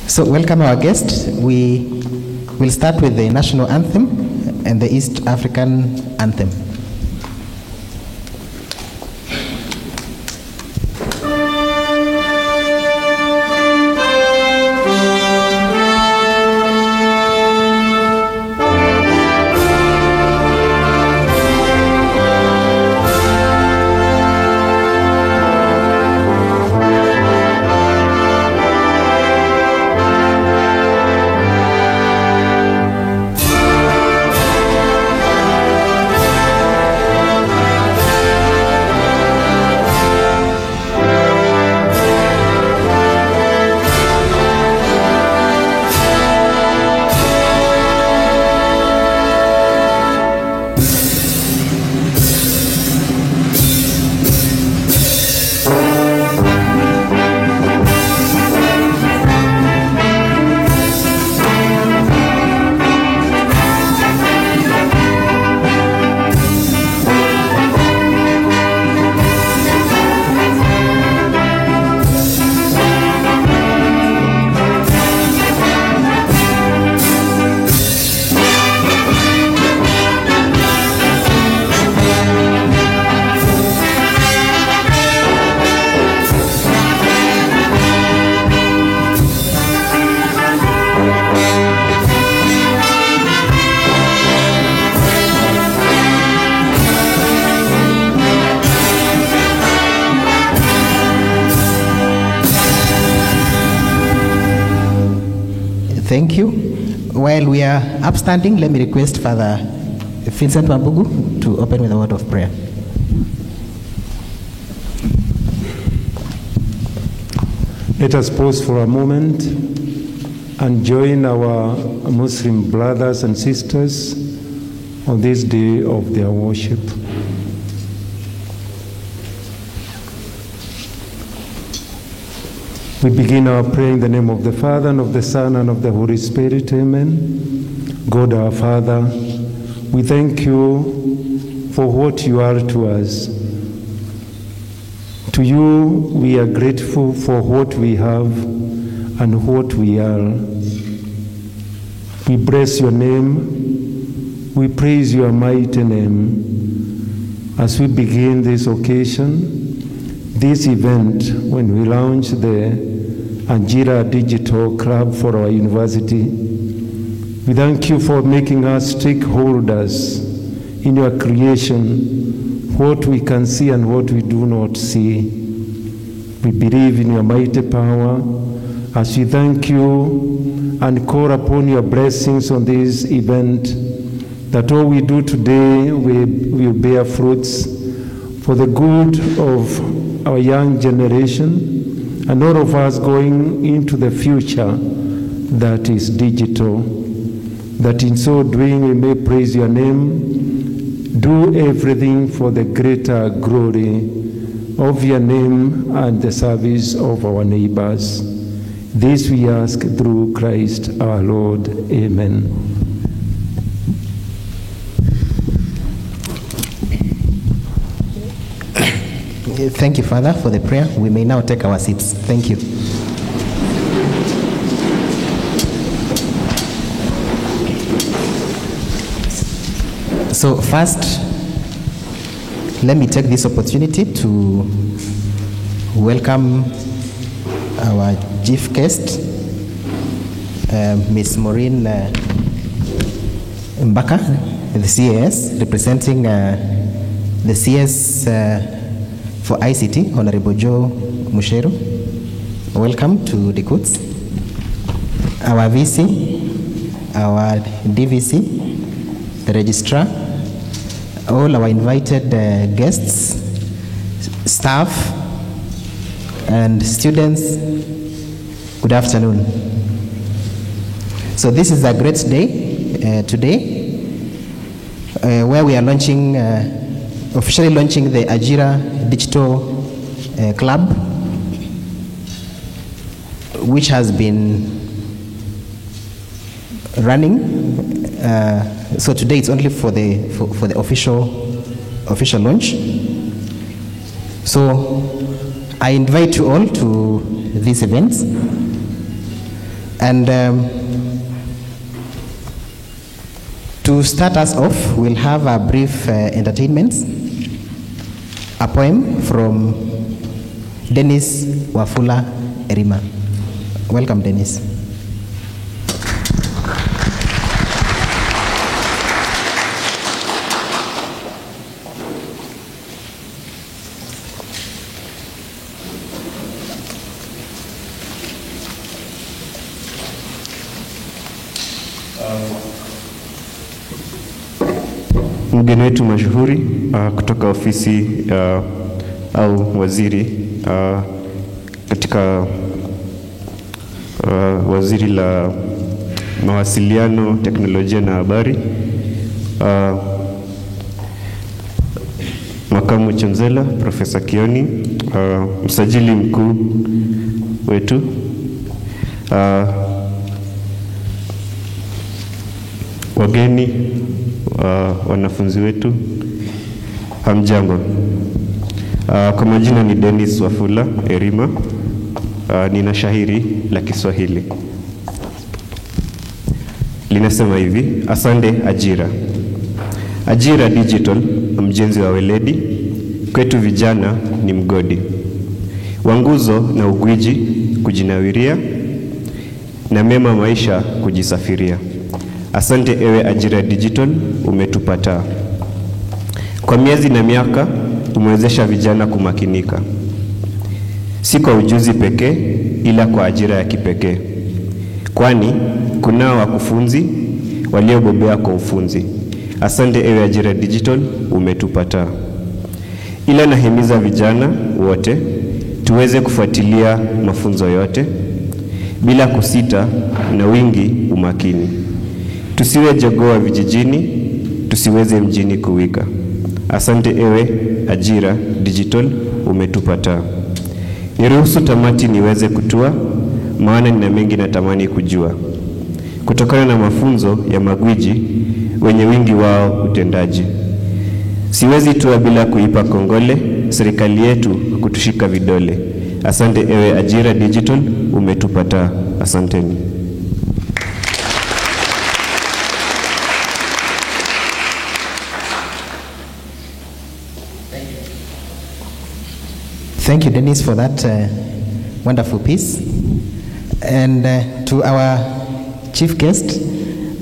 So welcome our guest. We will start with the national anthem and the East African anthem. Thank you. While we are upstanding, let me request Father Vincent Wambugu to open with a word of prayer. Let us pause for a moment and join our Muslim brothers and sisters on this day of their worship. We begin our prayer in the name of the Father, and of the Son, and of the Holy Spirit. Amen. God our Father, we thank you for what you are to us. To you we are grateful for what we have and what we are. We bless your name. We praise your mighty name. As we begin this occasion, this event, when we launch the Ajira Digital Club for our university, we thank you for making us stakeholders in your creation, what we can see and what we do not see. We believe in your mighty power as we thank you and call upon your blessings on this event, that all we do today will bear fruits for the good of our young generation and all of us going into the future that is digital, that in so doing we may praise your name, do everything for the greater glory of your name and the service of our neighbors. This we ask through Christ our Lord. Amen. Thank you, Father, for the prayer. We may now take our seats. Thank you. So first, let me take this opportunity to welcome our chief guest, Ms. Maureen Mbaka, the CAS, representing the CS for ICT, Honorable Joe Mushero. Welcome to the courts. Our VC, our DVC, the registrar, all our invited guests, staff, and students, good afternoon. So this is a great day today, where we are launching, officially launching the Ajira Digital Club, which has been running. So today it's only for the official launch. So I invite you all to this event. And to start us off, we'll have a brief entertainment, a poem from Dennis Wafula Erima. Welcome, Dennis. Mgeni wetu mashuhuri kutoka ofisi au waziri katika waziri la mawasiliano, teknolojia na habari, Makamu Chancellor Profesa Kioni, msajili mkuu wetu, wageni, wanafunzi wetu, hamjambo. Kwa majina ni Dennis Wafula Erima. Nina shairi la Kiswahili. Linasema hivi: asante ajira. Ajira digital, mjenzi wa weledi, kwetu vijana ni mgodi. Wanguzo na ugwiji kujinawiria, na mema maisha kujisafiria. Asante ewe ajira digital, umetupata. Kwa miezi na miaka umewezesha vijana kumakinika, si kwa ujuzi pekee ila kwa ajira ya kipekee, kwani kunao wakufunzi waliobobea kwa ufunzi. Asante ewe ajira digital, umetupata. Ila nahimiza vijana wote tuweze kufuatilia mafunzo yote bila kusita na wingi umakini. Tusiwe jogoo vijijini, tusiweze mjini kuwika. Asante ewe ajira digital, umetupata. Niruhusu tamati niweze kutua, maana nina mengi natamani kujua, kutokana na mafunzo ya magwiji wenye wingi wao utendaji. Siwezi tua bila kuipa kongole serikali yetu kutushika vidole. Asante ewe ajira digital, umetupata. Asanteni. Thank you, Dennis, for that wonderful piece. And to our chief guest,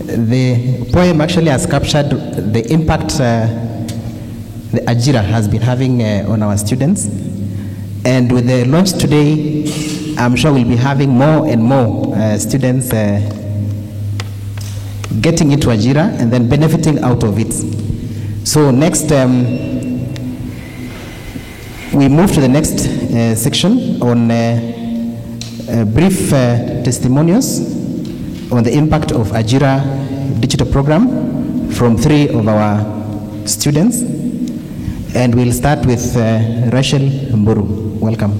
the poem actually has captured the impact the Ajira has been having on our students. And with the launch today, I'm sure we'll be having more and more students getting into Ajira and then benefiting out of it. So next, we move to the next section on brief testimonials on the impact of Ajira digital program from 3 of our students. And we'll start with Rachel Mburu. Welcome.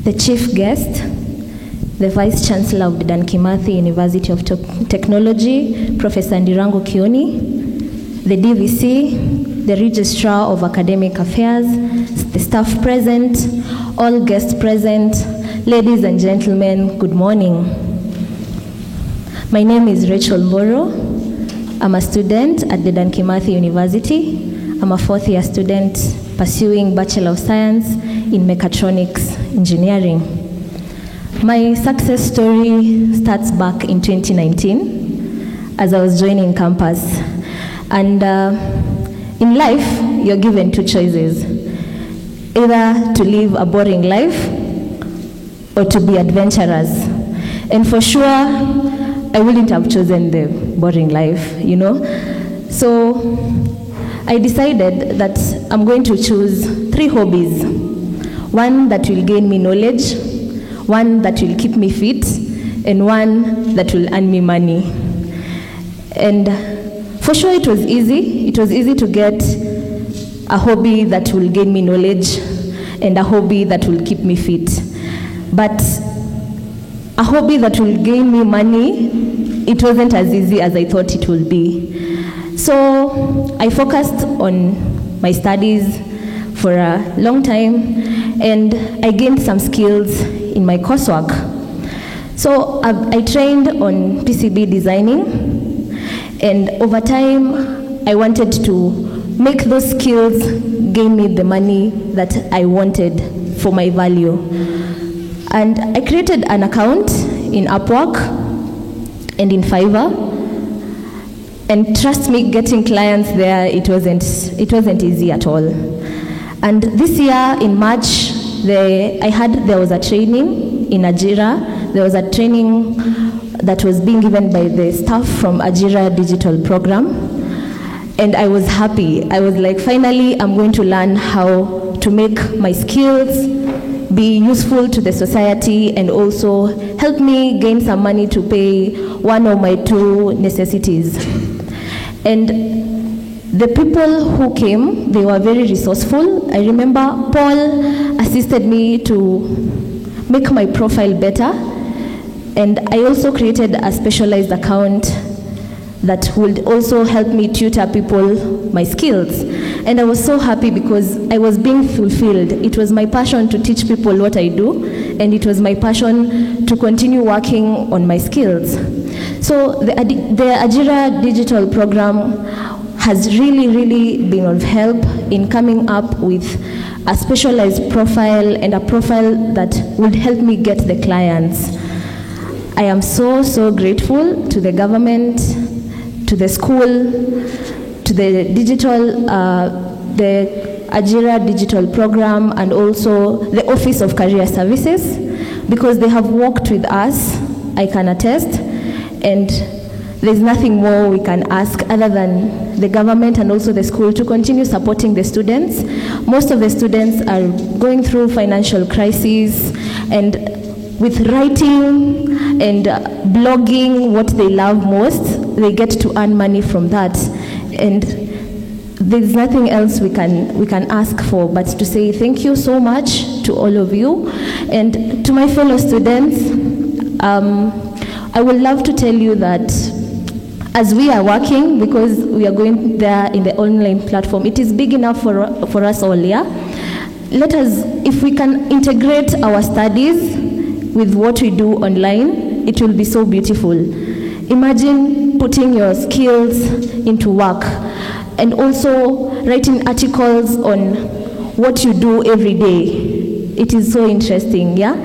The chief guest, the Vice Chancellor of Dedan Kimathi University of Technology, Professor Ndirango Kioni, the DVC, the Registrar of Academic Affairs, the staff present, all guests present, ladies and gentlemen, good morning. My name is Rachel Mboro. I'm a student at Dedan Kimathi University. I'm a 4th year student pursuing Bachelor of Science in Mechatronics Engineering. My success story starts back in 2019 as I was joining campus. And in life, you're given 2 choices: either to live a boring life or to be adventurous. And for sure, I wouldn't have chosen the boring life, you know. So I decided that I'm going to choose 3 hobbies. One that will gain me knowledge, one that will keep me fit, and one that will earn me money. And for sure it was easy. It was easy to get a hobby that will gain me knowledge, and a hobby that will keep me fit. But a hobby that will gain me money, it wasn't as easy as I thought it would be. So I focused on my studies for a long time, and I gained some skills in my coursework. So I trained on PCB designing, and over time I wanted to make those skills gain me the money that I wanted for my value. And I created an account in Upwork and in Fiverr. And trust me, getting clients there, it wasn't easy at all. And this year in March, there was a training in Ajira. There was a training that was being given by the staff from Ajira Digital Program. And I was happy. I was like, finally, I'm going to learn how to make my skills be useful to the society and also help me gain some money to pay one of my two necessities. And the people who came, they were very resourceful. I remember Paul assisted me to make my profile better. And I also created a specialized account that would also help me tutor people my skills. And I was so happy because I was being fulfilled. It was my passion to teach people what I do, and it was my passion to continue working on my skills. So the Ajira Digital Program has really been of help in coming up with a specialized profile and a profile that would help me get the clients. I am so grateful to the government, to the school, to the the Ajira Digital Program, and also the Office of Career Services, because they have worked with us, I can attest, and there's nothing more we can ask other than the government and also the school to continue supporting the students. Most of the students are going through financial crises, and with writing and blogging, what they love most, they get to earn money from that. And there's nothing else we can ask for but to say thank you so much to all of you. And to my fellow students, I would love to tell you that as we are working, because we are going there in the online platform, it is big enough for us all, yeah? Let us, if we can integrate our studies with what we do online, it will be so beautiful. Imagine putting your skills into work and also writing articles on what you do every day. It is so interesting, yeah?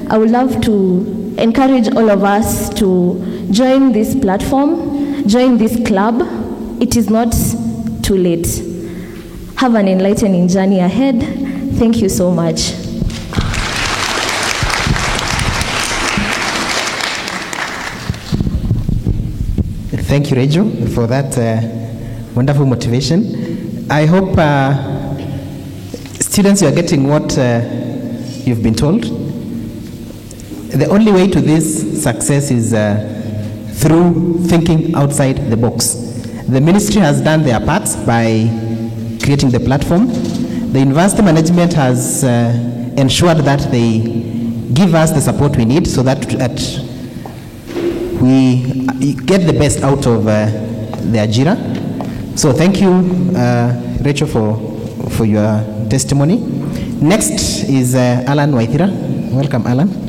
I would love to encourage all of us to join this platform, join this club. It is not too late. Have an enlightening journey ahead. Thank you so much. Thank you, Rachel, for that wonderful motivation. I hope students, you are getting what you've been told. The only way to this success is through thinking outside the box. The ministry has done their part by creating the platform. The university management has ensured that they give us the support we need so that we get the best out of the Ajira. So thank you, Rachel, for your testimony. Next is Alan Waithira. Welcome, Alan.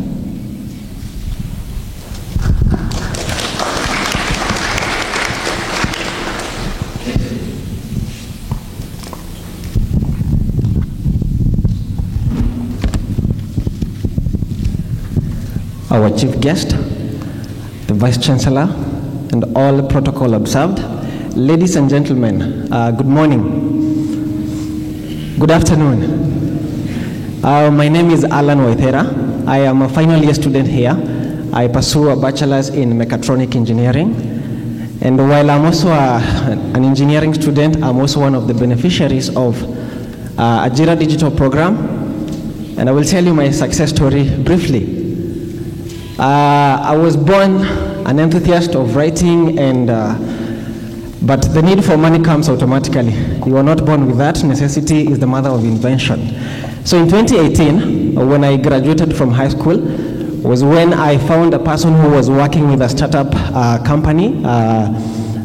Our chief guest, the Vice Chancellor, and all protocol observed. Ladies and gentlemen, good morning. Good afternoon. My name is Alan Waithera. I am a final year student here. I pursue a bachelor's in mechatronic engineering. And while I'm also an engineering student, I'm also one of the beneficiaries of Ajira Digital Program. And I will tell you my success story briefly. I was born an enthusiast of writing and But the need for money comes automatically. You are not born with that. Necessity is the mother of invention. So in 2018, when I graduated from high school, was when I found a person who was working with a startup company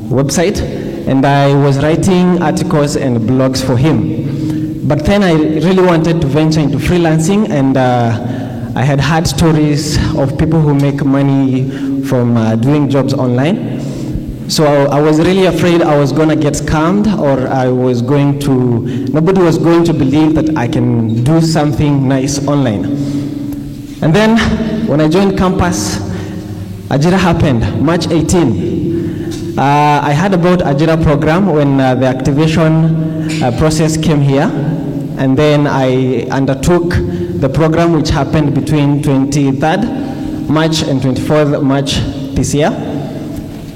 website, and I was writing articles and blogs for him. But then I really wanted to venture into freelancing, and I had heard stories of people who make money from doing jobs online. So I was really afraid I was going to get scammed, or nobody was going to believe that I can do something nice online. And then when I joined campus, Ajira happened, March 18. I heard about Ajira program when the activation process came here. And then I undertook the program, which happened between 23rd March and 24th March this year.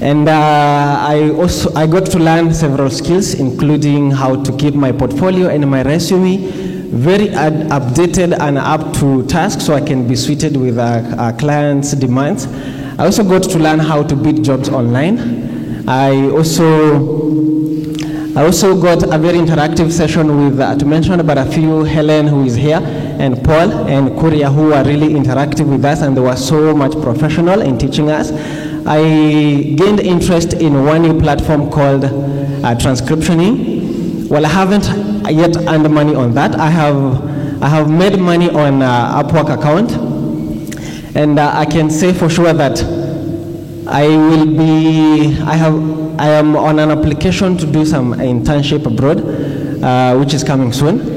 And I got to learn several skills, including how to keep my portfolio and my resume very updated and up to task, so I can be suited with our clients' demands. I also got to learn how to bid jobs online. I also got a very interactive session with, to mention about a few, Helen, who is here, and Paul and Korea, who are really interactive with us, and they were so much professional in teaching us. I gained interest in one new platform called Transcriptioning. Well, I haven't yet earned money on that. I have made money on Upwork account, and I can say for sure that I am on an application to do some internship abroad, which is coming soon.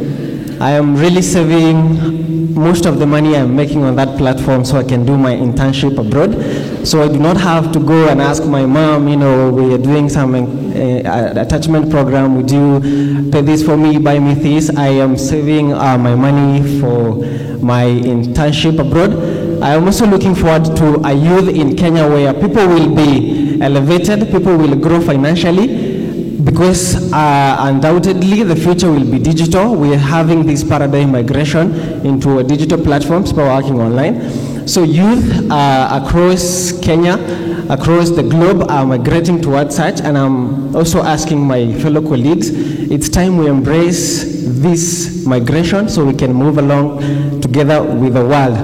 I am really saving most of the money I'm making on that platform so I can do my internship abroad. So I do not have to go and ask my mom, we are doing some attachment program, would you pay this for me, buy me this? I am saving my money for my internship abroad. I am also looking forward to a youth in Kenya where people will be elevated, people will grow financially, because undoubtedly the future will be digital. We are having this paradigm migration into a digital platforms, people working online. So youth across Kenya, across the globe are migrating towards such, and I'm also asking my fellow colleagues, it's time we embrace this migration so we can move along together with the world.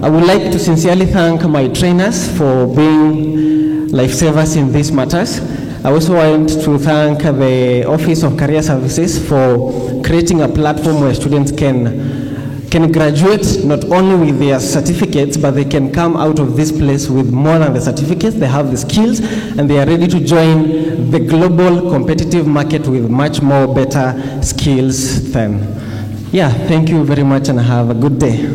I would like to sincerely thank my trainers for being lifesavers in these matters. I also want to thank the Office of Career Services for creating a platform where students can graduate not only with their certificates, but they can come out of this place with more than the certificates. They have the skills, and they are ready to join the global competitive market with much more better skills than. Yeah, thank you very much, and have a good day.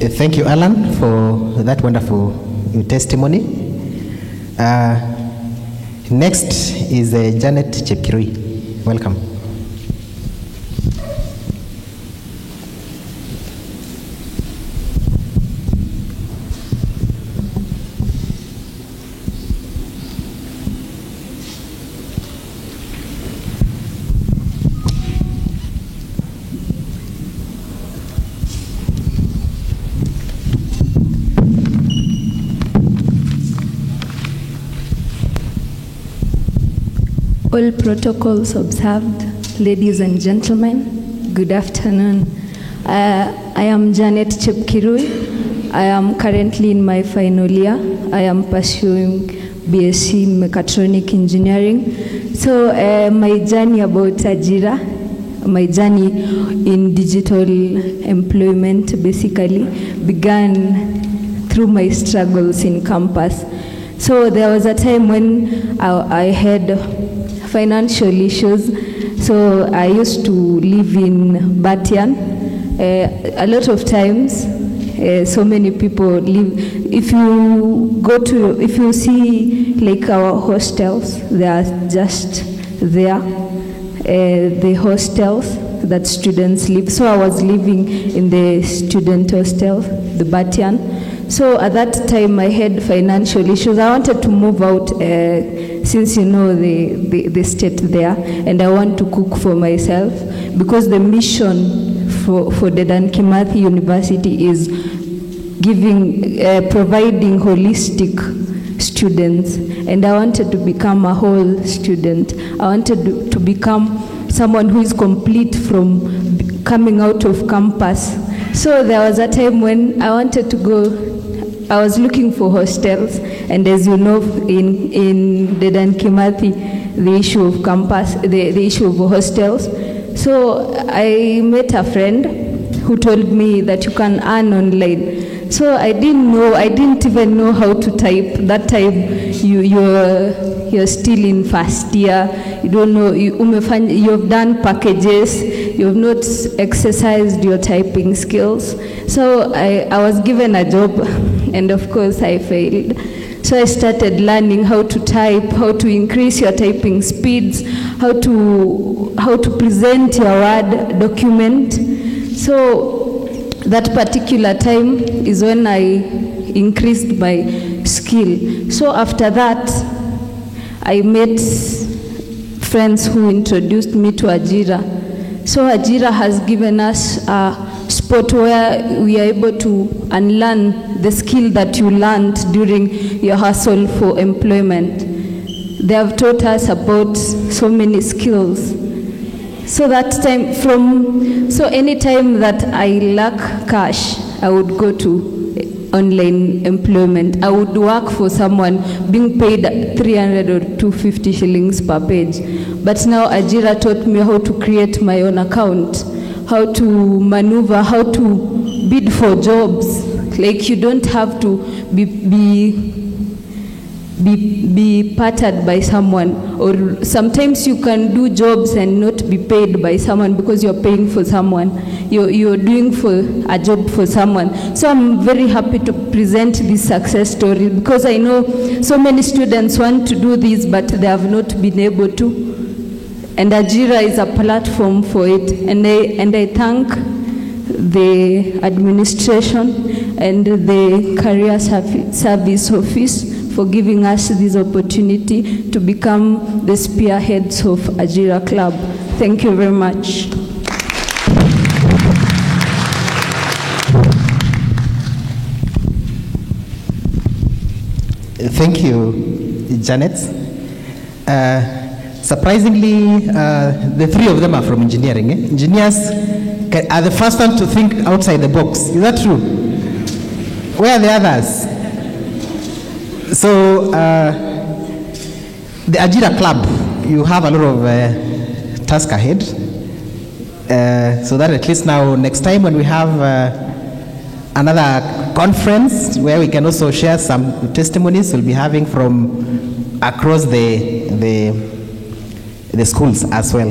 Thank you, Alan, for that wonderful testimony. Next is Janet Chepkirui. Welcome. All protocols observed. Ladies and gentlemen, good afternoon. I am Janet Chepkirui. I am currently in my final year. I am pursuing BSc Mechatronic Engineering. So my journey about Ajira, my journey in digital employment basically began through my struggles in campus. So there was a time when I had financial issues. So I used to live in Batian. A lot of times, so many people live. If you see like our hostels, they are just there. The hostels that students live. So I was living in the student hostel, the Batian. So at that time I had financial issues. I wanted to move out since the state there, and I want to cook for myself because the mission for Dedan Kimathi University is providing holistic students, and I wanted to become a whole student. I wanted to become someone who is complete from coming out of campus. So there was a time when I wanted to go, I was looking for hostels, and as you know, in Dedan Kimathi, the issue of campus, the issue of hostels. So I met a friend who told me that you can earn online. So I didn't even know how to type. That time you're still in first year. You don't know, you've done packages, you've not exercised your typing skills. So I was given a job, and of course I failed. So I started learning how to type, how to increase your typing speeds, how to present your Word document. So that particular time is when I increased my skill. So after that, I met friends who introduced me to Ajira. So Ajira has given us a spot where we are able to unlearn the skill that you learned during your hustle for employment. They have taught us about so many skills. So that time so any time that I lack cash, I would go to online employment. I would work for someone being paid 300 or 250 shillings per page. But now Ajira taught me how to create my own account, how to maneuver, how to bid for jobs. Like, you don't have to be pattered by someone, or sometimes you can do jobs and not be paid by someone because you're paying for someone. You're doing for a job for someone. So I'm very happy to present this success story, because I know so many students want to do this, but they have not been able to. And Ajira is a platform for it. And I thank the administration and the Career Service Office for giving us this opportunity to become the spearheads of Ajira Club. Thank you very much. Thank you, Janet. Surprisingly, the three of them are from engineering. Engineers are the first ones to think outside the box. Is that true? Where are the others? So, the Ajira Club, you have a lot of task ahead. So that at least now, next time when we have another conference where we can also share some testimonies, we'll be having from across the schools as well.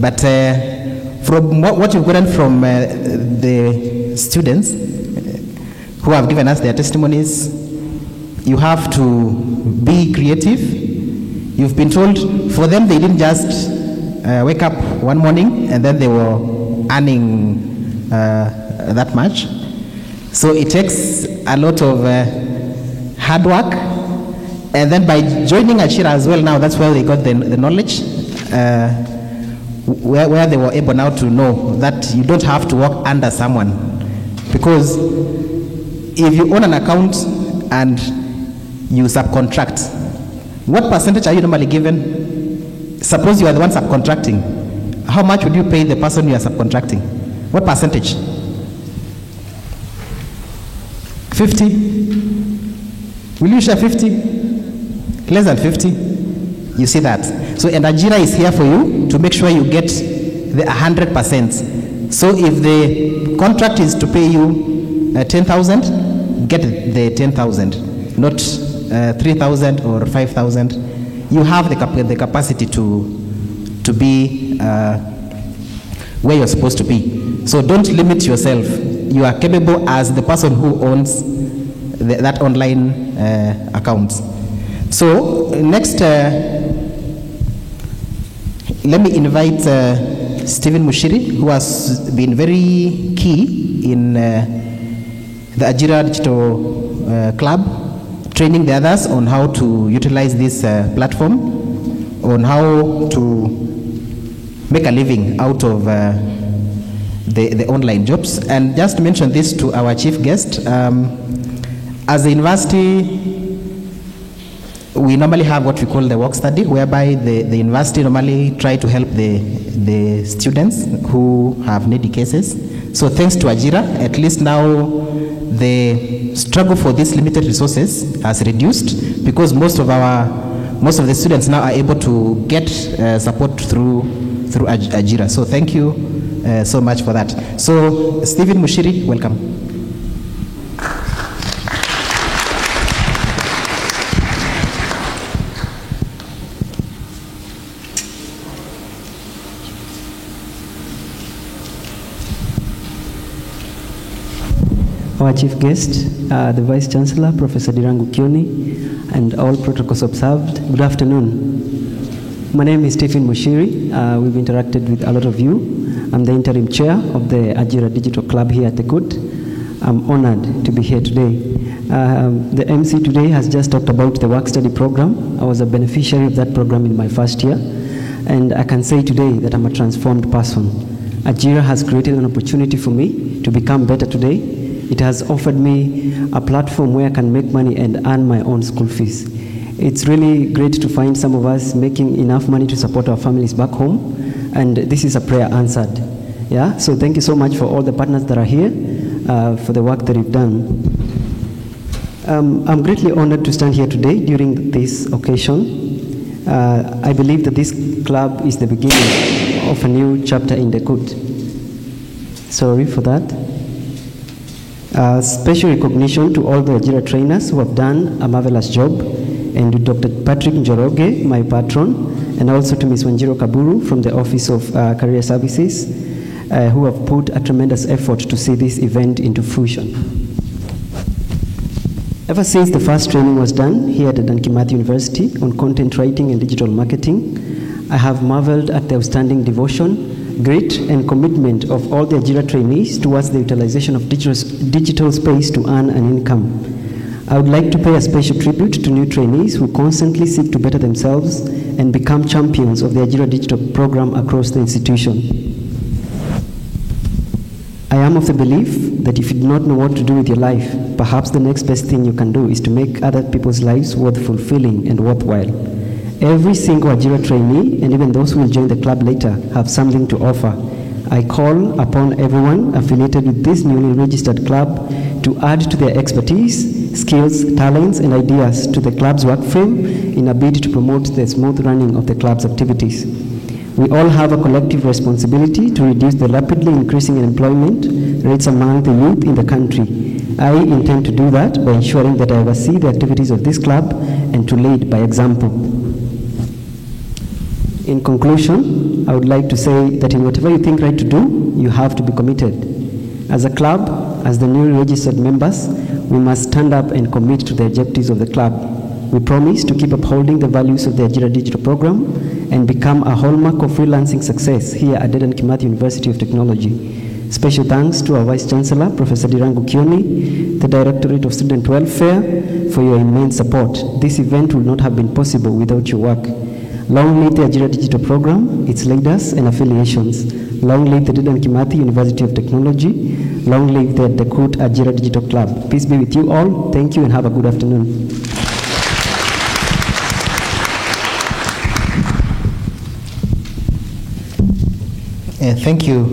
But from what you've gotten from the students who have given us their testimonies, you have to be creative. You've been told, for them, they didn't just wake up one morning and then they were earning that much. So it takes a lot of hard work. And then by joining Ajira as well, now that's where they got the knowledge, where they were able now to know that you don't have to work under someone. Because if you own an account and you subcontract, what percentage are you normally given? Suppose you are the one subcontracting. How much would you pay the person you are subcontracting? What percentage? 50? Will you share 50? Less than 50? You see that? So, and Ajira is here for you to make sure you get the 100%. So if the contract is to pay you 10,000, get the 10,000, not 3,000 or 5,000. You have the capacity to be where you're supposed to be. So don't limit yourself. You are capable as the person who owns that online account. So next, let me invite Stephen Mushiri, who has been very key in the Ajira Digital Club, training the others on how to utilize this platform, on how to make a living out of the online jobs. And just to mention this to our chief guest, as a university, we normally have what we call the work study, whereby the university normally try to help the students who have needy cases. So thanks to Ajira, at least now the struggle for these limited resources has reduced, because most of the students now are able to get support through Ajira. So thank you so much for that. So Stephen Mushiri, welcome. Our chief guest, the Vice Chancellor, Professor Ndirangu Kioni, and all protocols observed. Good afternoon. My name is Stephen Mushiri. We've interacted with a lot of you. I'm the interim chair of the Ajira Digital Club here at the CUT. I'm honored to be here today. The MC today has just talked about the work study program. I was a beneficiary of that program in my first year, and I can say today that I'm a transformed person. Ajira has created an opportunity for me to become better today. It has offered me a platform where I can make money and earn my own school fees. It's really great to find some of us making enough money to support our families back home, and this is a prayer answered. Yeah, so thank you so much for all the partners that are here, for the work that you've done. I'm greatly honored to stand here today during this occasion. I believe that this club is the beginning of a new chapter in the CUT. Sorry for that. Special recognition to all the Ajira trainers who have done a marvelous job, and to Dr. Patrick Njoroge, my patron, and also to Ms. Wanjiro Kaburu from the Office of Career Services, who have put a tremendous effort to see this event into fruition. Ever since the first training was done here at the Dan Kimathi University on content writing and digital marketing, I have marveled at the outstanding devotion, grit and commitment of all the Ajira trainees towards the utilization of digital space to earn an income. I would like to pay a special tribute to new trainees who constantly seek to better themselves and become champions of the Ajira digital program across the institution. I am of the belief that if you do not know what to do with your life, perhaps the next best thing you can do is to make other people's lives worth fulfilling and worthwhile. Every single Ajira trainee, and even those who will join the club later, have something to offer. I call upon everyone affiliated with this newly registered club to add to their expertise, skills, talents, and ideas to the club's work frame in a bid to promote the smooth running of the club's activities. We all have a collective responsibility to reduce the rapidly increasing unemployment rates among the youth in the country. I intend to do that by ensuring that I oversee the activities of this club and to lead by example. In conclusion, I would like to say that in whatever you think right to do, you have to be committed. As a club, as the newly registered members, we must stand up and commit to the objectives of the club. We promise to keep upholding the values of the Ajira Digital Program and become a hallmark of freelancing success here at Dan Kimathi University of Technology. Special thanks to our Vice Chancellor, Professor Ndirangu Kioni, the Directorate of Student Welfare, for your immense support. This event would not have been possible without your work. Long live the Ajira Digital Program, its leaders and affiliations. Long live the Dan Kimathi University of Technology. Long live the CUT Ajira Digital Club. Peace be with you all. Thank you and have a good afternoon. Thank you,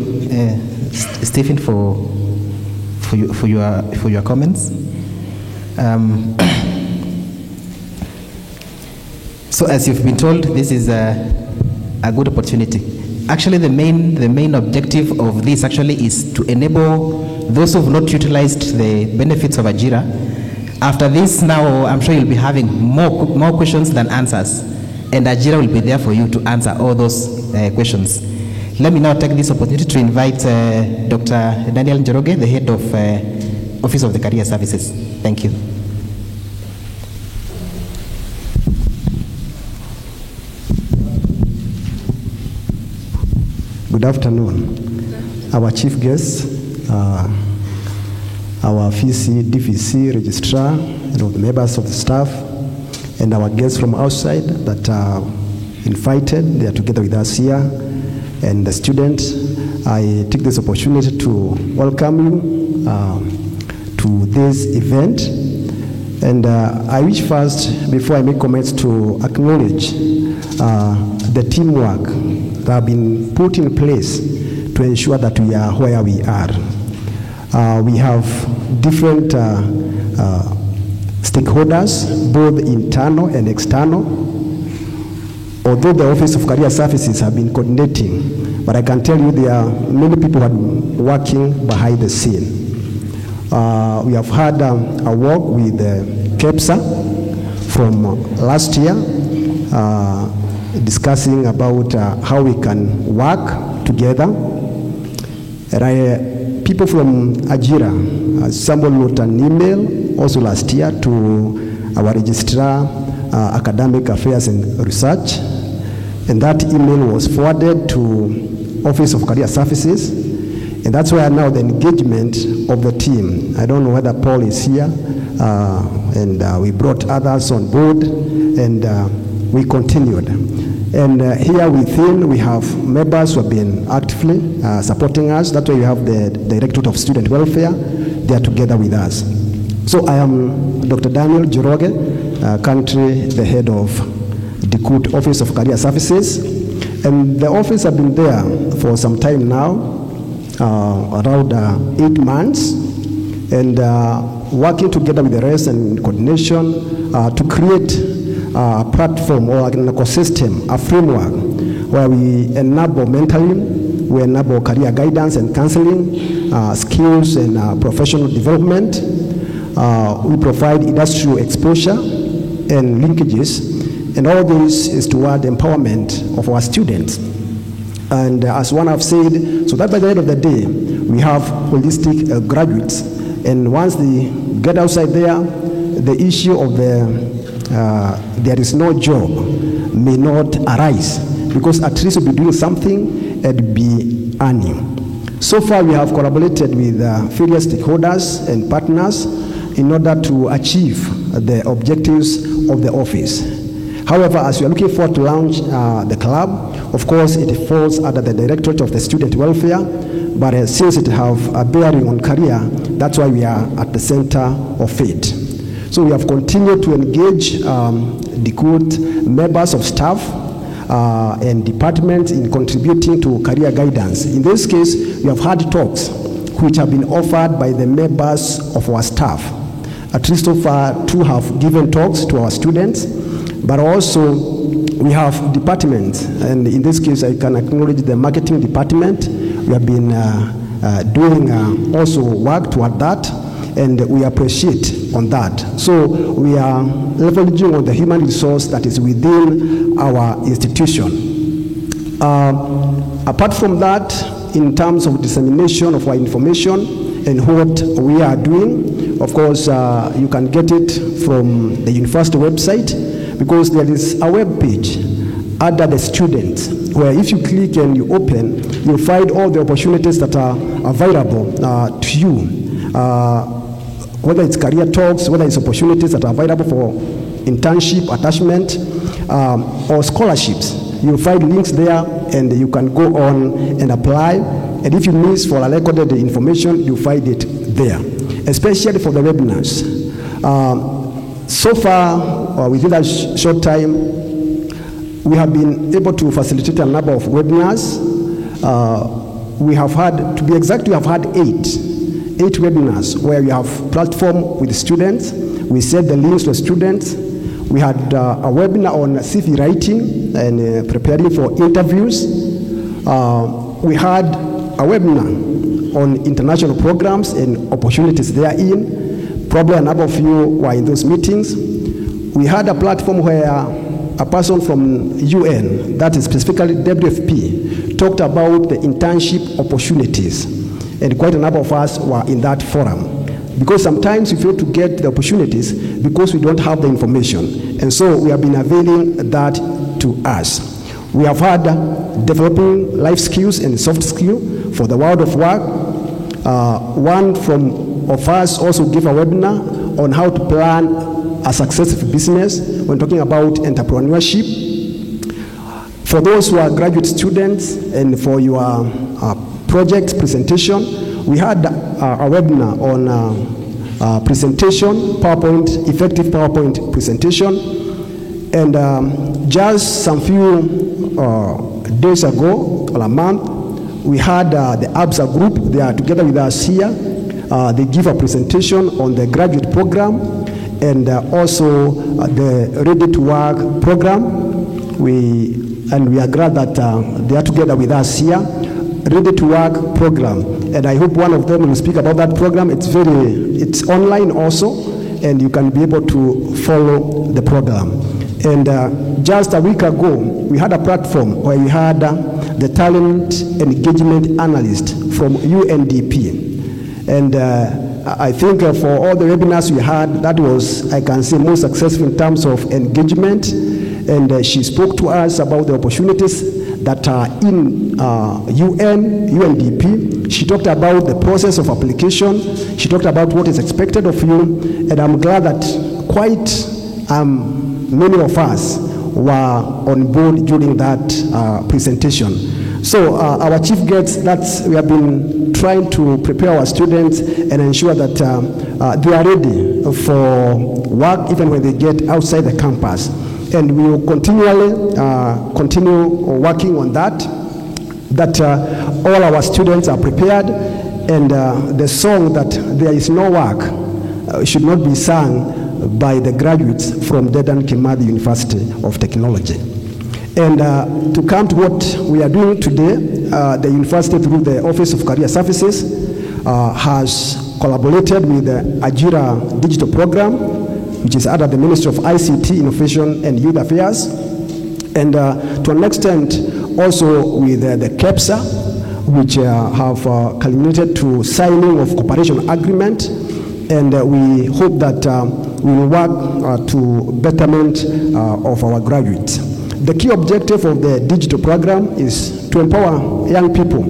Stephen, for your comments. So as you've been told, this is a good opportunity. Actually, the main objective of this actually is to enable those who have not utilized the benefits of Ajira. After this, now I'm sure you'll be having more questions than answers, and Ajira will be there for you to answer all those questions. Let me now take this opportunity to invite Dr. Daniel Njoroge, the head of Office of the Career Services. Thank you. Good afternoon. Our chief guests, our VC, DVC, registrar, and all the members of the staff, and our guests from outside that are invited, they are together with us here, and the students. I take this opportunity to welcome you to this event. And I wish first, before I make comments, to acknowledge the teamwork that have been put in place to ensure that we are where we are. We have different stakeholders, both internal and external. Although the Office of Career Services have been coordinating, but I can tell you there are many people who are working behind the scene. We have had a work with KEPSA from last year, discussing about how we can work together. And people from Ajira, someone wrote an email also last year to our registrar, Academic Affairs and Research, and that email was forwarded to Office of Career Services, and that's where now the engagement of the team. I don't know whether Paul is here, and we brought others on board, and we continued. And here within, we have members who have been actively supporting us. That's why we have the Directorate of Student Welfare. They are together with us. So I am Dr. Daniel Joroge, currently the head of DICUT Office of Career Services. And the office has been there for some time now, around 8 months, and working together with the rest and coordination to create a platform or an ecosystem, a framework where we enable mentoring, we enable career guidance and counseling, skills and professional development. We provide industrial exposure and linkages, and all this is toward empowerment of our students. And as one have said, so that by the end of the day, we have holistic graduates, and once they get outside there, the issue of there is no job may not arise, because at least we'll be doing something and be earning. So far, we have collaborated with various stakeholders and partners in order to achieve the objectives of the office. However, as we are looking forward to launch the club, of course, it falls under the Directorate of the Student Welfare, but since it have a bearing on career, that's why we are at the center of it. So we have continued to engage DICUT members of staff and departments in contributing to career guidance. In this case, we have had talks which have been offered by the members of our staff. At least so far, 2 have given talks to our students, but also we have departments, and in this case, I can acknowledge the marketing department. We have been doing also work toward that, and we appreciate on that. So we are leveraging on the human resource that is within our institution. Apart from that, in terms of dissemination of our information and what we are doing, of course, you can get it from the university website, because there is a web page under the students, where if you click and you open, you'll find all the opportunities that are available to you. Whether it's career talks, whether it's opportunities that are available for internship, attachment, or scholarships. You'll find links there, and you can go on and apply. And if you miss for a recorded information, you'll find it there, especially for the webinars. So far, within a short time, we have been able to facilitate a number of webinars. We have had, to be exact, we have had 8 webinars where we have platform with students. We set the links to students. We had a webinar on CV writing and preparing for interviews. We had a webinar on international programs and opportunities therein. Probably a number of you were in those meetings. We had a platform where a person from UN, that is specifically WFP, talked about the internship opportunities. And quite a number of us were in that forum. Because sometimes we fail to get the opportunities because we don't have the information. And so we have been availing that to us. We have had developing life skills and soft skills for the world of work. One of us also gave a webinar on how to plan a successful business when talking about entrepreneurship. For those who are graduate students and for your project presentation. We had a webinar on presentation, PowerPoint, effective PowerPoint presentation. And just some few days ago, or a month, we had the ABSA group. They are together with us here. They give a presentation on the graduate program and also the Ready to Work program. We are glad that they are together with us here. Ready to Work program, and I hope one of them will speak about that program. It's online also, and you can be able to follow the program. And just a week ago, we had a platform where we had the talent engagement analyst from UNDP. And I think for all the webinars we had, that was, I can say, most successful in terms of engagement. And she spoke to us about the opportunities that are in UNDP. She talked about the process of application. She talked about what is expected of you. And I'm glad that quite many of us were on board during that presentation. So our chief guests, we have been trying to prepare our students and ensure that they are ready for work even when they get outside the campus. And we will continually continue working on that all our students are prepared, and the song that there is no work should not be sung by the graduates from Dedan Kimathi University of Technology. And to come to what we are doing today, the university through the Office of Career Services has collaborated with the Ajira digital program, which is under the Ministry of ICT, Innovation and Youth Affairs, and to an extent also with the KEPSA, which have culminated to signing of cooperation agreement, and we hope that we will work to betterment of our graduates. The key objective of the digital program is to empower young people,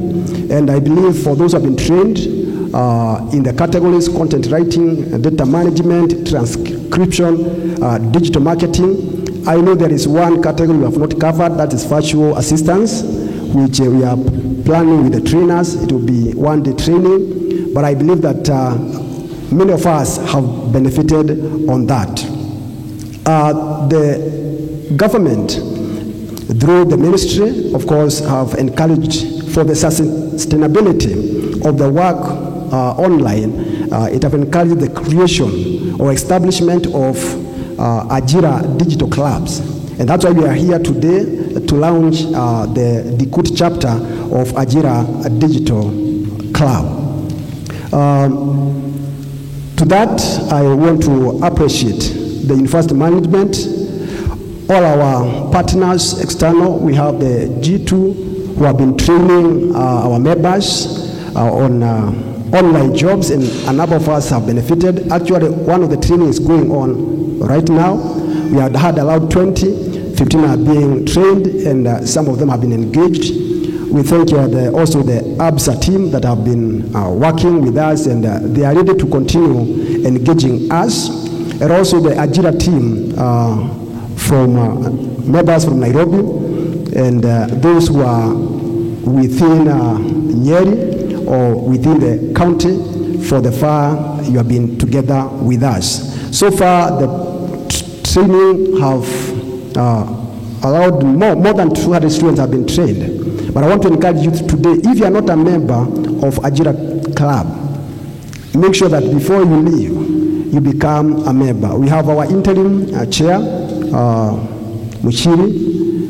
and I believe for those who have been trained in the categories content writing, data management, transcription, digital marketing. I know there is one category we have not covered, that is virtual assistance, which we are planning with the trainers. It will be one-day training, but I believe that many of us have benefited on that. The government, through the ministry, of course, have encouraged for the sustainability of the work online. It have encouraged the creation or establishment of Ajira digital clubs. And that's why we are here today to launch the Dikut chapter of Ajira digital club. To that, I want to appreciate the university management, all our partners, external. We have the G2 who have been training our members on online jobs, and a number of us have benefited. Actually, one of the training is going on right now. We have had allowed 20, 15 are being trained, and some of them have been engaged. We thank also the ABSA team that have been working with us, and they are ready to continue engaging us. And also the Ajira team from members from Nairobi, and those who are within Nyeri or within the county. For the far you have been together with us. So far the training have allowed more than 200 students have been trained. But I want to encourage you today, if you are not a member of Ajira Club, make sure that before you leave, you become a member. We have our interim chair, Muchiri,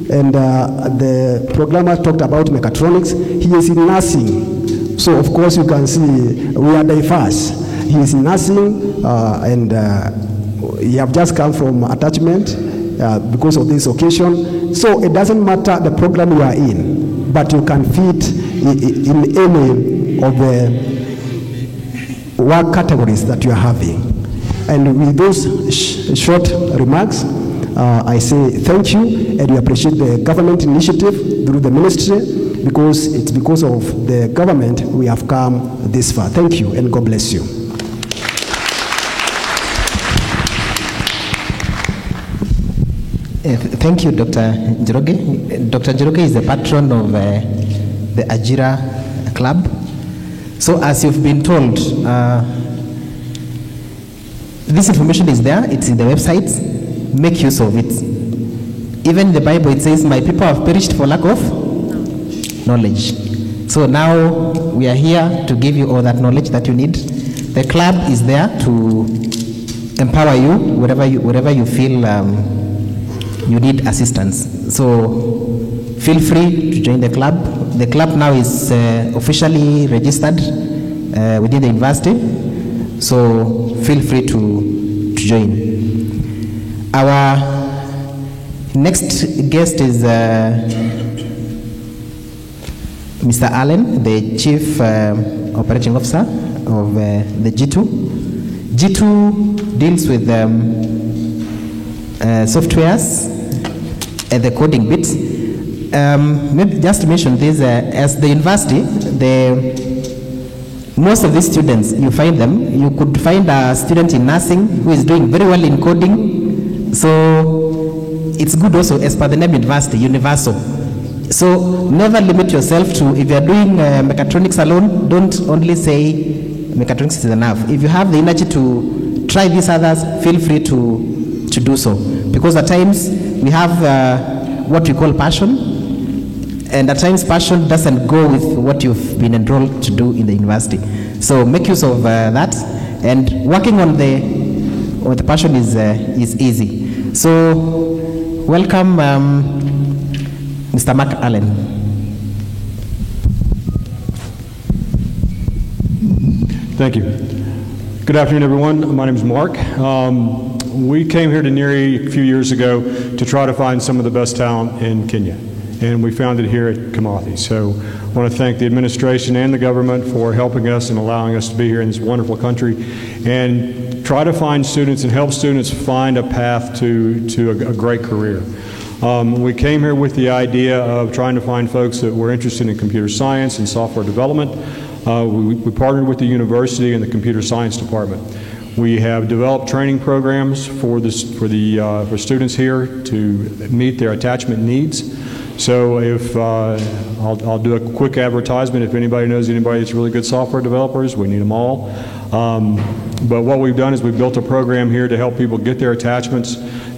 and the programmer talked about mechatronics. He is in nursing. So of course you can see we are diverse. He is in nursing, and he have just come from attachment because of this occasion. So it doesn't matter the program you are in, but you can fit in any of the work categories that you are having. And with those short remarks, I say thank you, and we appreciate the government initiative through the ministry, because it's because of the government we have come this far. Thank you, and God bless you. Thank you, Dr. Njoroge. Dr. Njoroge is the patron of the Ajira club. So as you've been told, this information is there, it's in the website, make use of it. Even in the Bible it says, my people have perished for lack of knowledge. So now we are here to give you all that knowledge that you need. The club is there to empower you wherever you feel you need assistance. So feel free to join the club. The club now is officially registered within the university, so feel free to join. Our next guest is Mr. Allen, the Chief Operating Officer of the G2. G2 deals with softwares and the coding bits. Maybe just to mention this, as the university, most of these students, you find them, you could find a student in nursing who is doing very well in coding. So it's good also, as per the name university, universal. So never limit yourself to, if you're doing mechatronics alone, don't only say mechatronics is enough. If you have the energy to try these others, feel free to do so. Because at times we have what we call passion, and at times passion doesn't go with what you've been enrolled to do in the university. So make use of that, and working on the passion is easy. So welcome, Mr. Mark Allen. Thank you. Good afternoon, everyone. My name is Mark. We came here to NERI a few years ago to try to find some of the best talent in Kenya, and we found it here at Kimathi. So I want to thank the administration and the government for helping us and allowing us to be here in this wonderful country and try to find students and help students find a path to a great career. We came here with the idea of trying to find folks that were interested in computer science and software development. We partnered with the university and the computer science department. We have developed training programs for students here to meet their attachment needs. So if I'll do a quick advertisement. If anybody knows anybody that's really good software developers, we need them all. But what we've done is we've built a program here to help people get their attachments,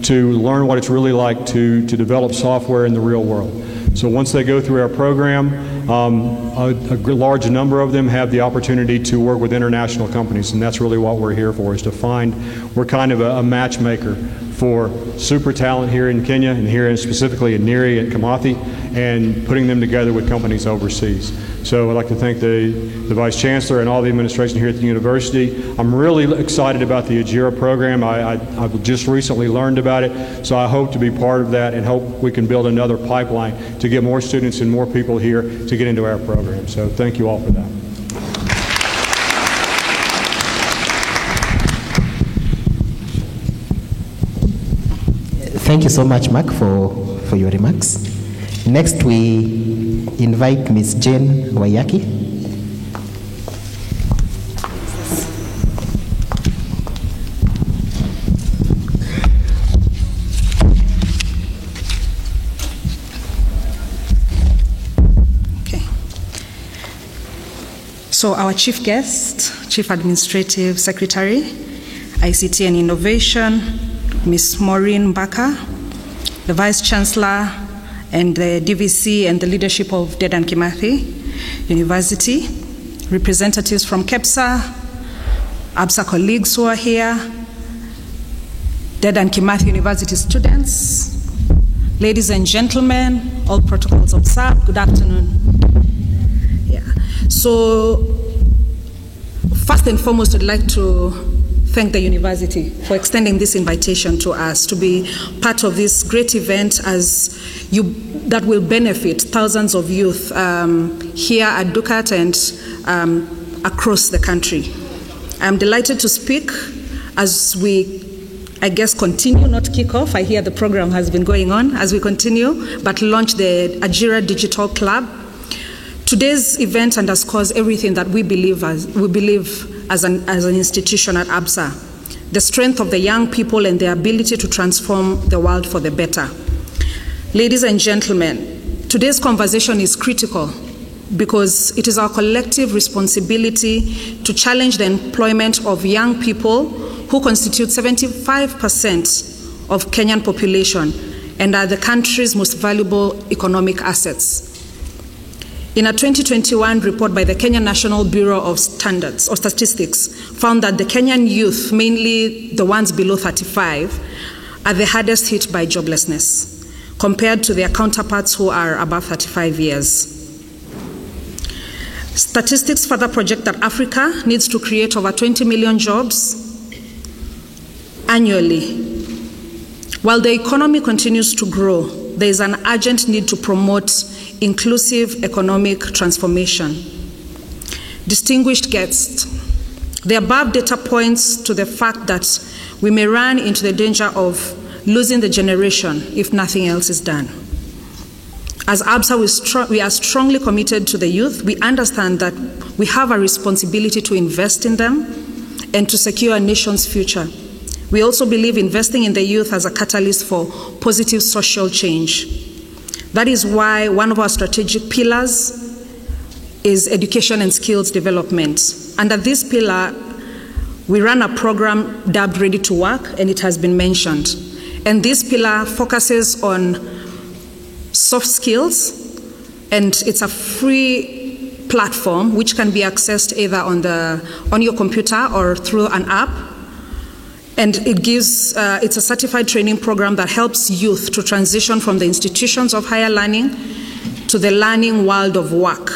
to learn what it's really like to develop software in the real world. So once they go through our program, a large number of them have the opportunity to work with international companies, and that's really what we're here for, is to find, we're kind of a matchmaker for super talent here in Kenya and here specifically in NERI and Kimathi, and putting them together with companies overseas. So I'd like to thank the Vice Chancellor and all the administration here at the university. I'm really excited about the Ajira program. I've just recently learned about it, so I hope to be part of that and hope we can build another pipeline to get more students and more people here to get into our program. So thank you all for that. Thank you so much, Mark, for your remarks. Next, we invite Ms. Jane Wayaki. Okay. So our chief guest, Chief Administrative Secretary, ICT and Innovation, Ms. Maureen Baka, the Vice Chancellor and the DVC and the leadership of Dedan Kimathi University, representatives from KEPSA, ABSA colleagues who are here, Dedan Kimathi University students, ladies and gentlemen, all protocols observed, good afternoon. Yeah. So, first and foremost, I'd like to thank the university for extending this invitation to us to be part of this great event that will benefit thousands of youth here at Dukat and across the country. I'm delighted to speak as we, I guess, continue, not kick off. I hear the program has been going on as we continue, but launch the Ajira Digital Club. Today's event underscores everything that we believe as an institution at ABSA, the strength of the young people and their ability to transform the world for the better. Ladies and gentlemen, today's conversation is critical because it is our collective responsibility to challenge the employment of young people who constitute 75% of Kenyan population and are the country's most valuable economic assets. In a 2021 report by the Kenya National Bureau of Standards or Statistics found that the Kenyan youth, mainly the ones below 35, are the hardest hit by joblessness compared to their counterparts who are above 35 years. Statistics further project that Africa needs to create over 20 million jobs annually. While the economy continues to grow, there is an urgent need to promote inclusive economic transformation. Distinguished guests, the above data points to the fact that we may run into the danger of losing the generation if nothing else is done. As ABSA, we are strongly committed to the youth. We understand that we have a responsibility to invest in them and to secure a nation's future. We also believe investing in the youth as a catalyst for positive social change. That is why one of our strategic pillars is education and skills development. Under this pillar, we run a program dubbed Ready to Work, and it has been mentioned. And this pillar focuses on soft skills, and it's a free platform which can be accessed either on your computer or through an app. And it gives, it's a certified training program that helps youth to transition from the institutions of higher learning to the learning world of work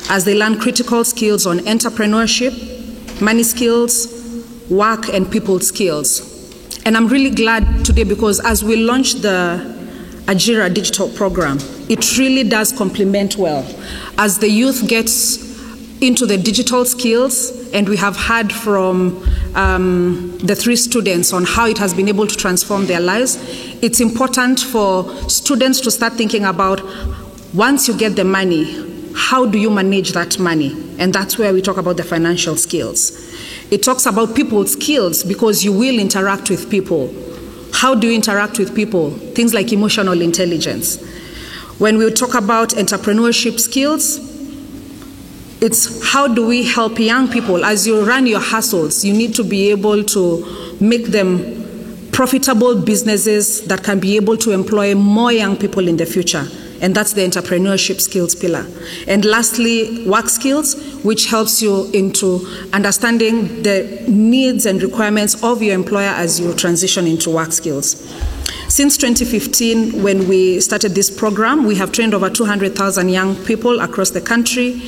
as they learn critical skills on entrepreneurship, money skills, work, and people skills. And I'm really glad today because as we launch the Ajira digital program, it really does complement well. As the youth gets into the digital skills, and we have heard from the 3 students on how it has been able to transform their lives, it's important for students to start thinking about, once you get the money, how do you manage that money? And that's where we talk about the financial skills. It talks about people skills because you will interact with people. How do you interact with people? Things like emotional intelligence. When we talk about entrepreneurship skills, it's how do we help young people? As you run your hustles, you need to be able to make them profitable businesses that can be able to employ more young people in the future. And that's the entrepreneurship skills pillar. And lastly, work skills, which helps you into understanding the needs and requirements of your employer as you transition into work skills. Since 2015, when we started this program, we have trained over 200,000 young people across the country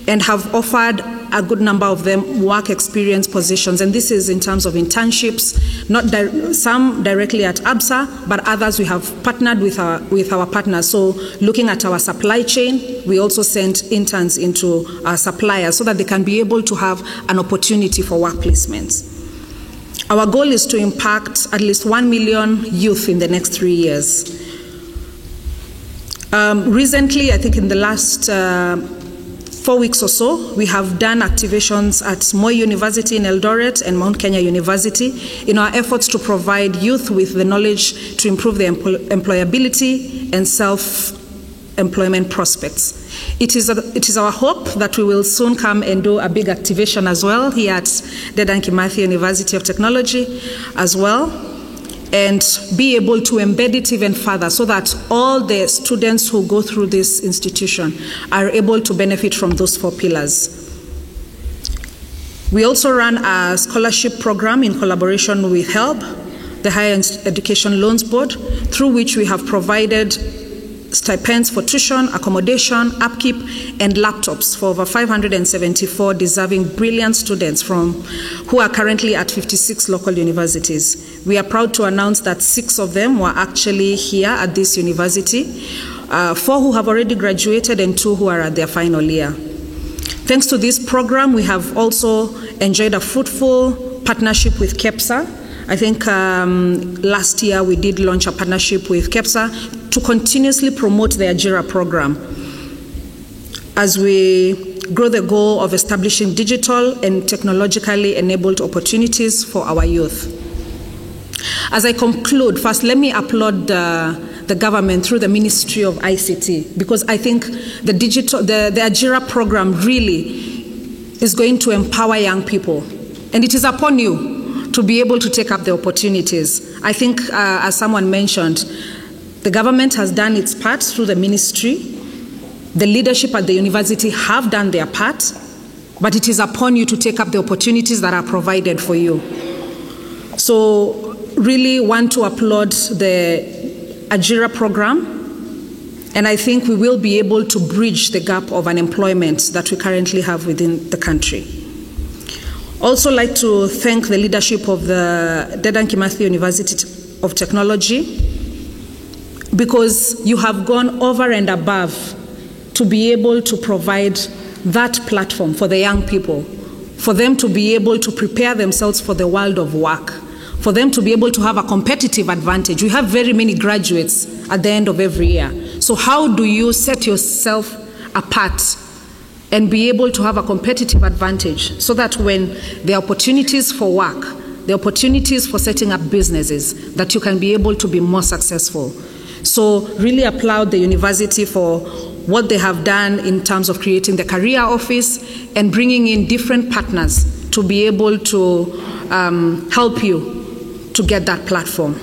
and have offered a good number of them work experience positions. And this is in terms of internships, some directly at ABSA, but others we have partnered with our partners. So looking at our supply chain, we also send interns into our suppliers so that they can be able to have an opportunity for work placements. Our goal is to impact at least 1 million youth in the next 3 years. Recently, I think in the last 4 weeks or so, we have done activations at Moi University in Eldoret and Mount Kenya University in our efforts to provide youth with the knowledge to improve their employability and self-employment prospects. It is our hope that we will soon come and do a big activation as well here at Dedan Kimathi University of Technology as well, and be able to embed it even further so that all the students who go through this institution are able to benefit from those 4 pillars. We also run a scholarship program in collaboration with HELB, the Higher Education Loans Board, through which we have provided stipends for tuition, accommodation, upkeep, and laptops for over 574 deserving brilliant students who are currently at 56 local universities. We are proud to announce that 6 of them were actually here at this university, 4 who have already graduated and 2 who are at their final year. Thanks to this program, we have also enjoyed a fruitful partnership with KEPSA. I think last year we did launch a partnership with KEPSA to continuously promote the Ajira program as we grow the goal of establishing digital and technologically enabled opportunities for our youth. As I conclude, first let me applaud the government through the Ministry of ICT, because I think the Ajira program really is going to empower young people. And it is upon you to be able to take up the opportunities. I think, as someone mentioned, the government has done its part through the ministry. The leadership at the university have done their part, but it is upon you to take up the opportunities that are provided for you. So really want to applaud the Ajira program, and I think we will be able to bridge the gap of unemployment that we currently have within the country. Also like to thank the leadership of the Dedan Kimathi University of Technology, because you have gone over and above to be able to provide that platform for the young people, for them to be able to prepare themselves for the world of work, for them to be able to have a competitive advantage. We have very many graduates at the end of every year. So how do you set yourself apart and be able to have a competitive advantage so that when the opportunities for work, the opportunities for setting up businesses, that you can be able to be more successful? So really applaud the university for what they have done in terms of creating the career office and bringing in different partners to be able to help you to get that platform.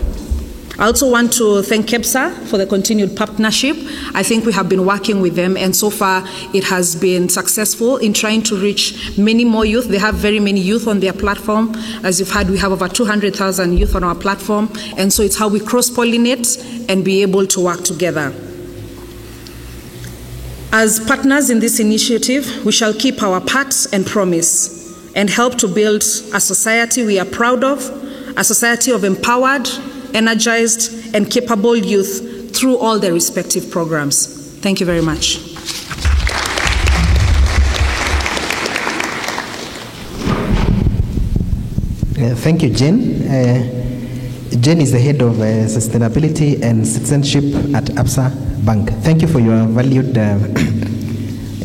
I also want to thank KEPSA for the continued partnership. I think we have been working with them, and so far it has been successful in trying to reach many more youth. They have very many youth on their platform. As you've heard, we have over 200,000 youth on our platform, and so it's how we cross-pollinate and be able to work together. As partners in this initiative, we shall keep our part and promise and help to build a society we are proud of, a society of empowered, energized, and capable youth through all their respective programs. Thank you very much. Thank you, Jane. Jane is the head of sustainability and citizenship at Absa Bank. Thank you for your valued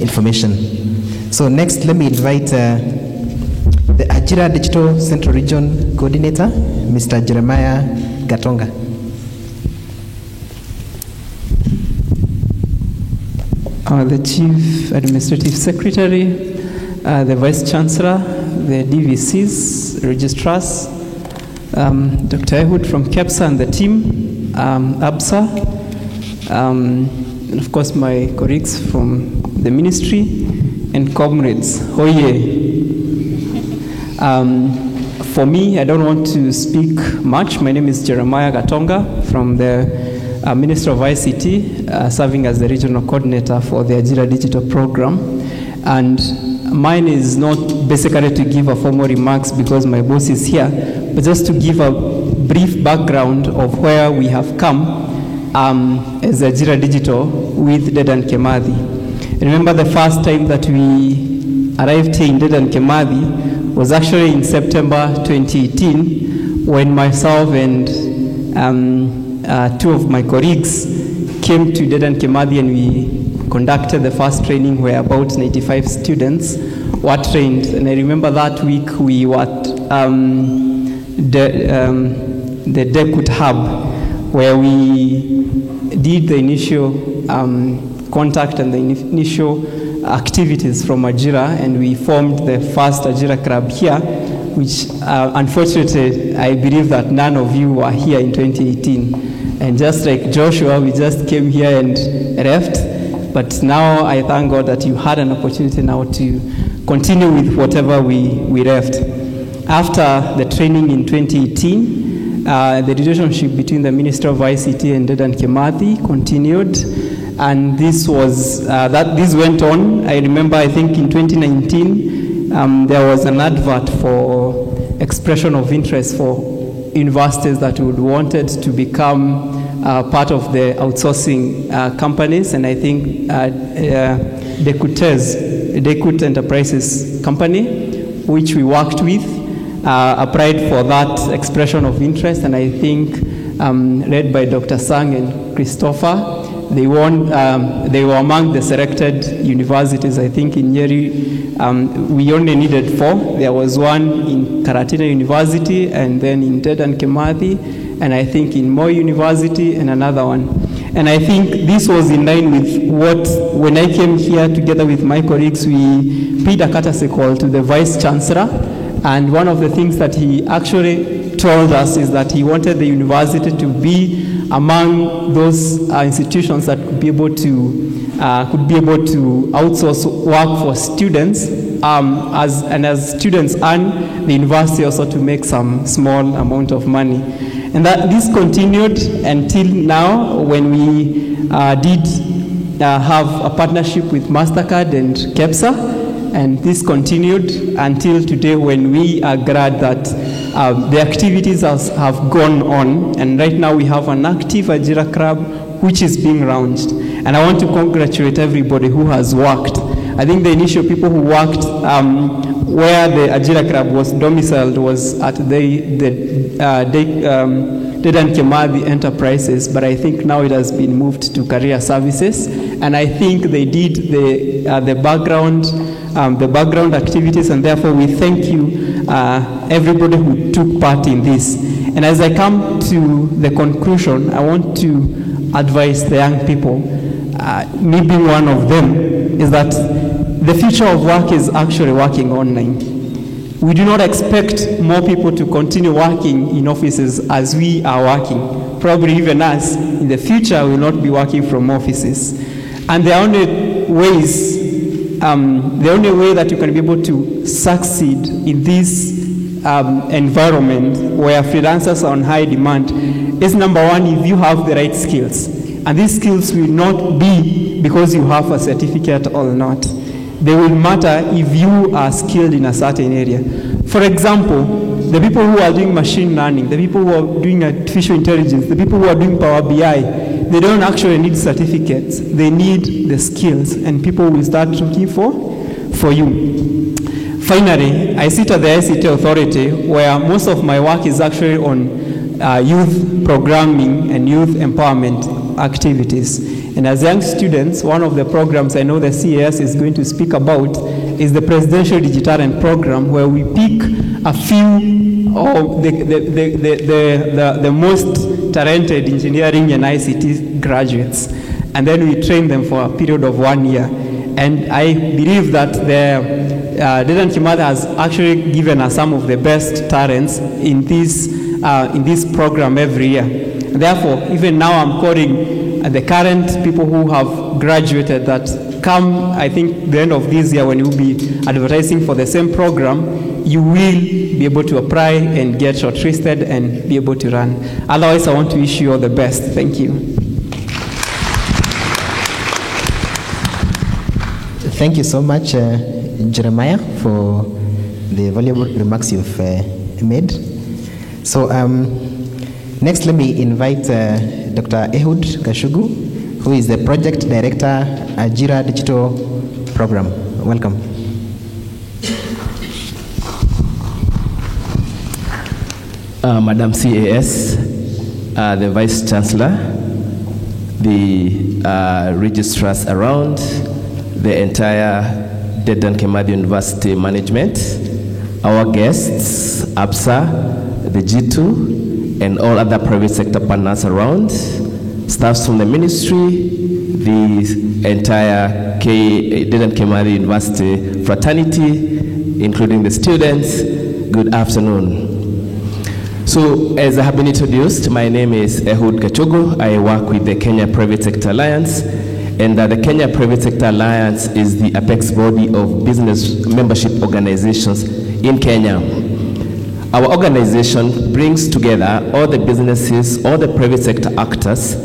information. So next, let me invite the Ajira Digital Central Region Coordinator, Mr. Jeremiah Gatonga. The Chief Administrative Secretary, the Vice Chancellor, the DVCs, Registrars, Dr. Ehud from KEPSA and the team, ABSA, and of course my colleagues from the ministry, and comrades. Hoye! For me, I don't want to speak much. My name is Jeremiah Gatonga from the Minister of ICT, serving as the regional coordinator for the Ajira Digital Program. And mine is not basically to give a formal remarks because my boss is here, but just to give a brief background of where we have come as Ajira Digital with Dedan Kimathi. Remember the first time that we arrived here in Dedan Kimathi was actually in September 2018 when myself and two of my colleagues came to Dedan Kimathi and we conducted the first training where about 95 students were trained. And I remember that week we were at the Dekut Hub where we did the initial contact and the initial activities from Ajira, and we formed the first Ajira Club here, which unfortunately I believe that none of you were here in 2018. And just like Joshua, we just came here and left. But now I thank God that you had an opportunity now to continue with whatever we left. After the training in 2018, the relationship between the Minister of ICT and Dedan Kimathi continued. And this was, this went on. I remember, I think in 2019, there was an advert for expression of interest for universities that would wanted to become part of the outsourcing companies. And I think Dekut Enterprises company, which we worked with, applied for that expression of interest. And I think led by Dr. Sang and Christopher, They won. They were among the selected universities. I think in Nyeri, we only needed 4. There was one in Karatina University, and then in Dedan Kimathi, and I think in Moi University, and another one. And I think this was in line with what, when I came here together with my colleagues, we paid a courtesy call to the Vice Chancellor. And one of the things that he actually told us is that he wanted the university to be among those institutions that could be able to outsource work for students, as students earn, the university also to make some small amount of money. And that this continued until now, when we did have a partnership with MasterCard and KEPSA, and this continued until today, when we are glad that the activities have gone on, and right now we have an active Ajira Club which is being launched. And I want to congratulate everybody who has worked. I think the initial people who worked where the Ajira Club was domiciled was at Dedan Kimathi Enterprises, but I think now it has been moved to Career Services, and I think they did the background activities, and therefore we thank you, everybody who took part in this. And as I come to the conclusion, I want to advise the young people, me being one of them, is that the future of work is actually working online. We do not expect more people to continue working in offices as we are working. Probably even us, in the future, will not be working from offices. And the only way that you can be able to succeed in this environment where freelancers are on high demand is, number one, if you have the right skills. And these skills will not be because you have a certificate or not. They will matter if you are skilled in a certain area. For example, the people who are doing machine learning, the people who are doing artificial intelligence, the people who are doing Power BI, they don't actually need certificates. They need the skills, and people will start looking for you. Finally, I sit at the ICT Authority, where most of my work is actually on youth programming and youth empowerment activities. And as young students, one of the programs I know the CAS is going to speak about is the Presidential Digitalen Program, where we pick a few of the most talented engineering and ICT graduates, and then we train them for a period of 1 year. And I believe that Dedan Kimathi has actually given us some of the best talents in this program every year. Therefore, even now I'm calling the current people who have graduated that come, I think, the end of this year, when you will be advertising for the same program, you will be able to apply and get shortlisted and be able to run. Otherwise, I want to wish you all the best. Thank you. Thank you so much, Jeremiah, for the valuable remarks you've made. So next, let me invite Dr. Ehud Kashugu, who is the Project Director, Ajira Digital Program. Welcome. Madam CAS, the Vice Chancellor, the registrars around, the entire Dedan Kimathi University management, our guests, APSA, the G2, and all other private sector partners around, staffs from the ministry, the entire Dedan Kimathi University fraternity, including the students, good afternoon. So, as I have been introduced, my name is Ehud Kashugu. I work with the Kenya Private Sector Alliance, and the Kenya Private Sector Alliance is the apex body of business membership organizations in Kenya. Our organization brings together all the businesses, all the private sector actors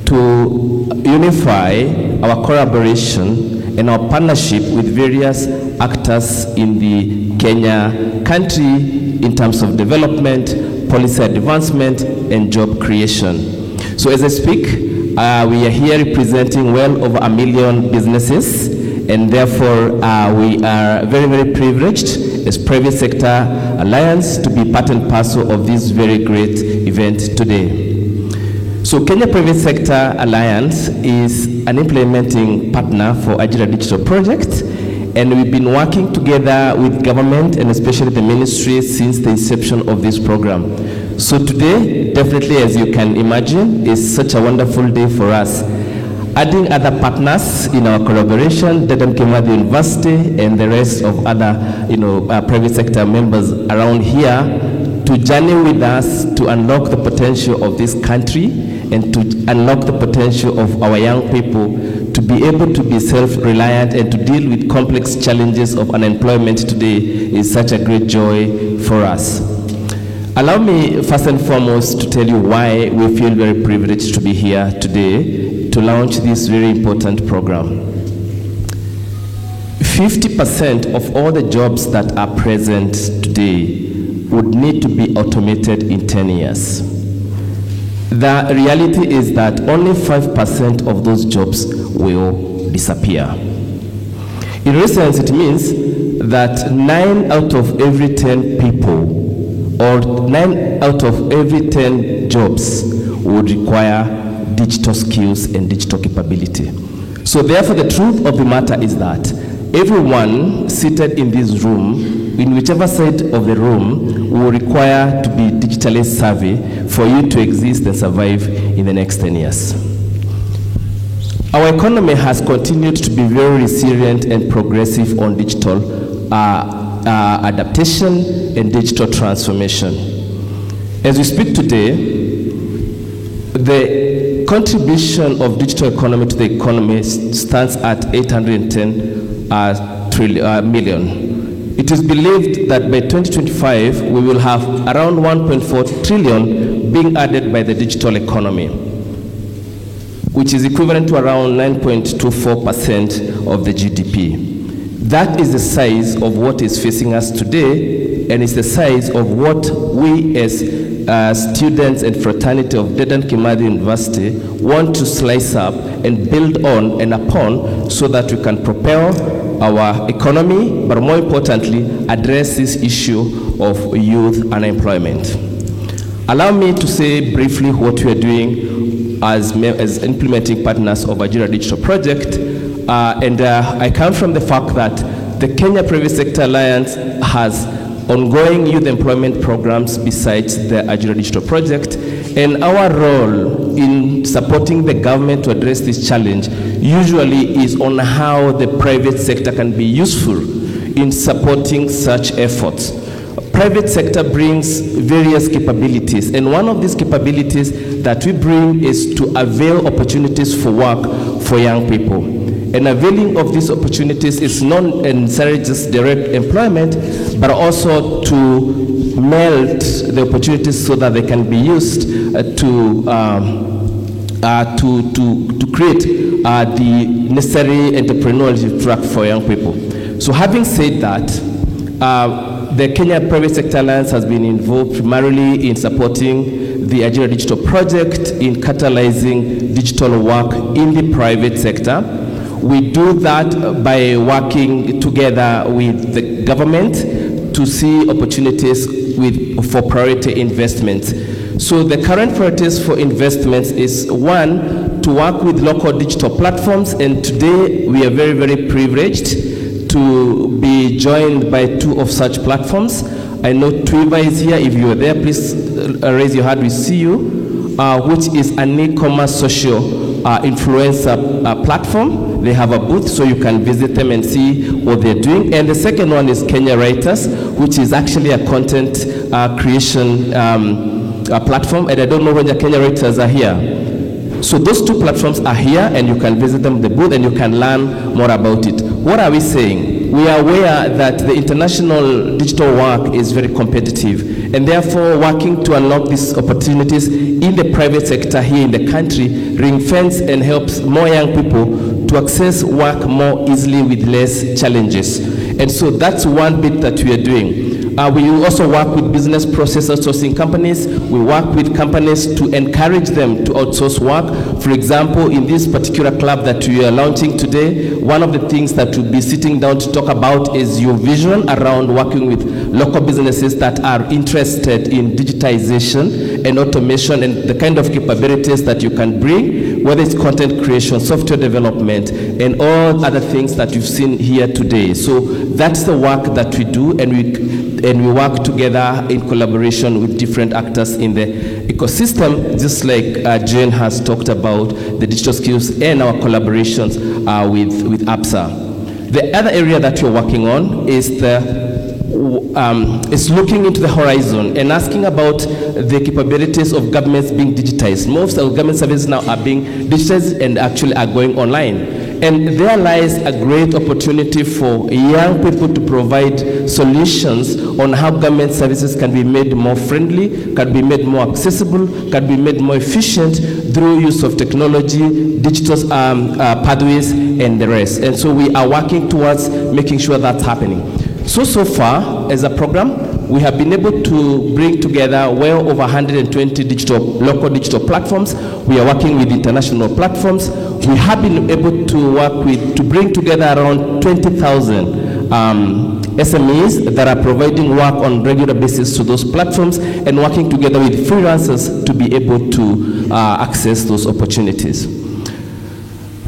to unify our collaboration and our partnership with various actors in the Kenya country in terms of development, policy advancement, and job creation. So as I speak, we are here representing well over 1 million businesses, and therefore we are very, very privileged as Private Sector Alliance to be part and parcel of this very great event today. So Kenya Private Sector Alliance is an implementing partner for Ajira Digital Project, and we've been working together with government and especially the ministry since the inception of this program. So today, definitely as you can imagine, is such a wonderful day for us. Adding other partners in our collaboration, Dedan Kimathi University and the rest of other private sector members around here to journey with us to unlock the potential of this country and to unlock the potential of our young people to be able to be self-reliant and to deal with complex challenges of unemployment today is such a great joy for us. Allow me first and foremost to tell you why we feel very privileged to be here today to launch this very important program. 50% of all the jobs that are present today would need to be automated in 10 years. The reality is that only 5% of those jobs will disappear. In real sense, it means that 9 out of every 10 people, or 9 out of every 10 jobs would require digital skills and digital capability. So therefore, the truth of the matter is that everyone seated in this room, in whichever side of the room, will require to be digitally savvy for you to exist and survive in the next 10 years. Our economy has continued to be very resilient and progressive on digital adaptation and digital transformation. As we speak today, the contribution of digital economy to the economy stands at 810 million. It is believed that by 2025, we will have around 1.4 trillion being added by the digital economy, which is equivalent to around 9.24% of the GDP. That is the size of what is facing us today, and it's the size of what we as students and fraternity of Dedan Kimathi University want to slice up and build on and upon so that we can propel our economy, but more importantly, address this issue of youth unemployment. Allow me to say briefly what we are doing as implementing partners of Ajira Digital Project. I come from the fact that the Kenya Private Sector Alliance has ongoing youth employment programs besides the Ajira Digital Project, and our role in supporting the government to address this challenge usually is on how the private sector can be useful in supporting such efforts. Private sector brings various capabilities, and one of these capabilities that we bring is to avail opportunities for work for young people. And availing of these opportunities is not necessarily just direct employment, but also to melt the opportunities so that they can be used to create the necessary entrepreneurial track for young people. So having said that, the Kenya Private Sector Alliance has been involved primarily in supporting the Ajira Digital Project in catalyzing digital work in the private sector. We do that by working together with the government to see opportunities for priority investments. So the current priorities for investments is one, to work with local digital platforms, and today we are very, very privileged to be joined by 2 of such platforms. I know Twiva is here. If you are there, please raise your hand, we see you, which is an e-commerce social influencer platform. They have a booth, so you can visit them and see what they're doing. And the second one is Kenya Writers, which is actually a content creation platform. And I don't know when the Kenya Writers are here. So those 2 platforms are here, and you can visit them at the booth and you can learn more about it. What are we saying? We are aware that the international digital work is very competitive, and therefore working to unlock these opportunities in the private sector here in the country ring-fence and helps more young people to access work more easily with less challenges. And so that's one bit that we are doing. We also work with business process outsourcing companies. We work with companies to encourage them to outsource work. For example, in this particular club that we are launching today, one of the things that we'll be sitting down to talk about is your vision around working with local businesses that are interested in digitization and automation and the kind of capabilities that you can bring, whether it's content creation, software development, and all other things that you've seen here today. So that's the work that we do, and we work together in collaboration with different actors in the ecosystem, just like Jane has talked about the digital skills and our collaborations with APSA. The other area that we're working on is is looking into the horizon and asking about the capabilities of governments being digitized. Most of government services now are being digitized and actually are going online. And there lies a great opportunity for young people to provide solutions on how government services can be made more friendly, can be made more accessible, can be made more efficient through use of technology, digital pathways, and the rest. And so we are working towards making sure that's happening. So far, as a program, we have been able to bring together well over 120 local digital platforms. We are working with international platforms. We have been able to bring together around 20,000 SMEs that are providing work on a regular basis to those platforms and working together with freelancers to be able to access those opportunities.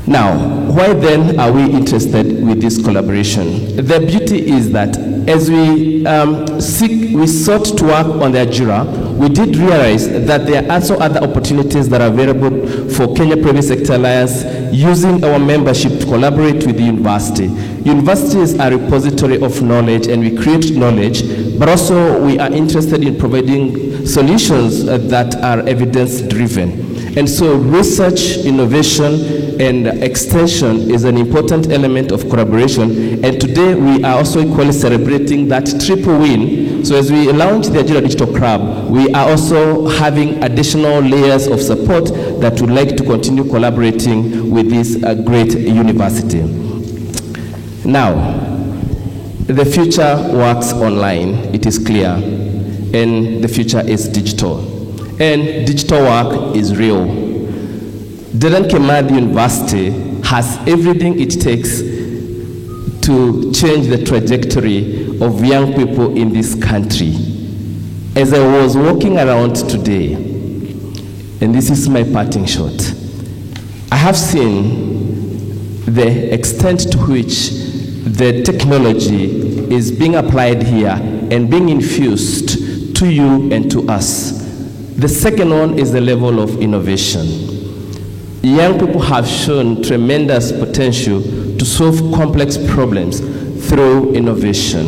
Now, why then are we interested with this collaboration? The beauty is that as we sought to work on the Ajira, we did realize that there are also other opportunities that are available for Kenya Private Sector Alliance using our membership to collaborate with the university. Universities are a repository of knowledge and we create knowledge, but also we are interested in providing solutions that are evidence-driven. And so research, innovation, and extension is an important element of collaboration. And today we are also equally celebrating that triple win. So as we launch the Ajira Digital Club, we are also having additional layers of support that would like to continue collaborating with this great university. Now, the future works online, it is clear, and the future is digital. And digital work is real. Dedan Kimathi University has everything it takes to change the trajectory of young people in this country. As I was walking around today, and this is my parting shot, I have seen the extent to which the technology is being applied here and being infused to you and to us. The second one is the level of innovation. Young people have shown tremendous potential to solve complex problems through innovation.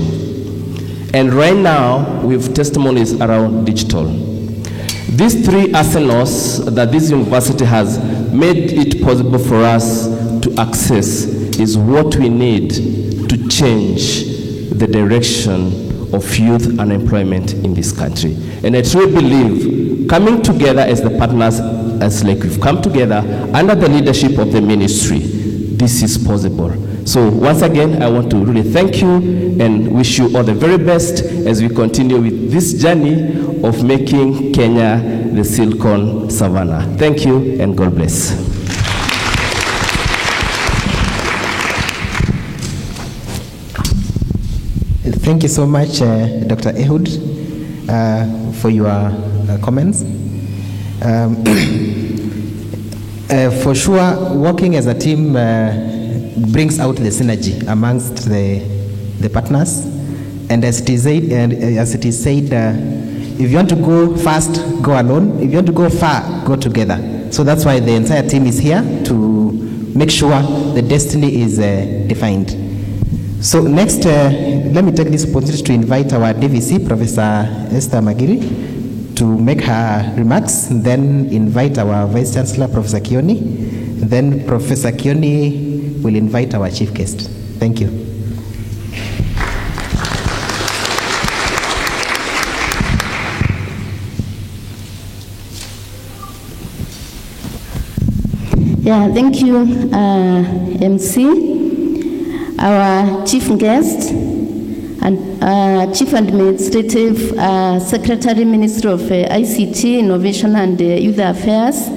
And right now, we have testimonies around digital. These three arsenals that this university has made it possible for us to access is what we need to change the direction of youth unemployment in this country. And I truly believe coming together as the partners, as like we've come together under the leadership of the ministry, this is possible. So once again, I want to really thank you and wish you all the very best as we continue with this journey of making Kenya the Silicon Savannah. Thank you and God bless. Thank you so much, Dr. Ehud, for your comments. For sure, working as a team brings out the synergy amongst the partners. And as it is said, if you want to go fast, go alone. If you want to go far, go together. So that's why the entire team is here to make sure the destiny is defined. So next, let me take this opportunity to invite our DVC, Professor Esther Magiri, to make her remarks, then invite our Vice Chancellor, Professor Kioni, then Professor Kioni will invite our chief guest. Thank you. Yeah, thank you, MC. Our chief guest, and Chief Administrative Secretary, Ministry of ICT, Innovation and Youth Affairs,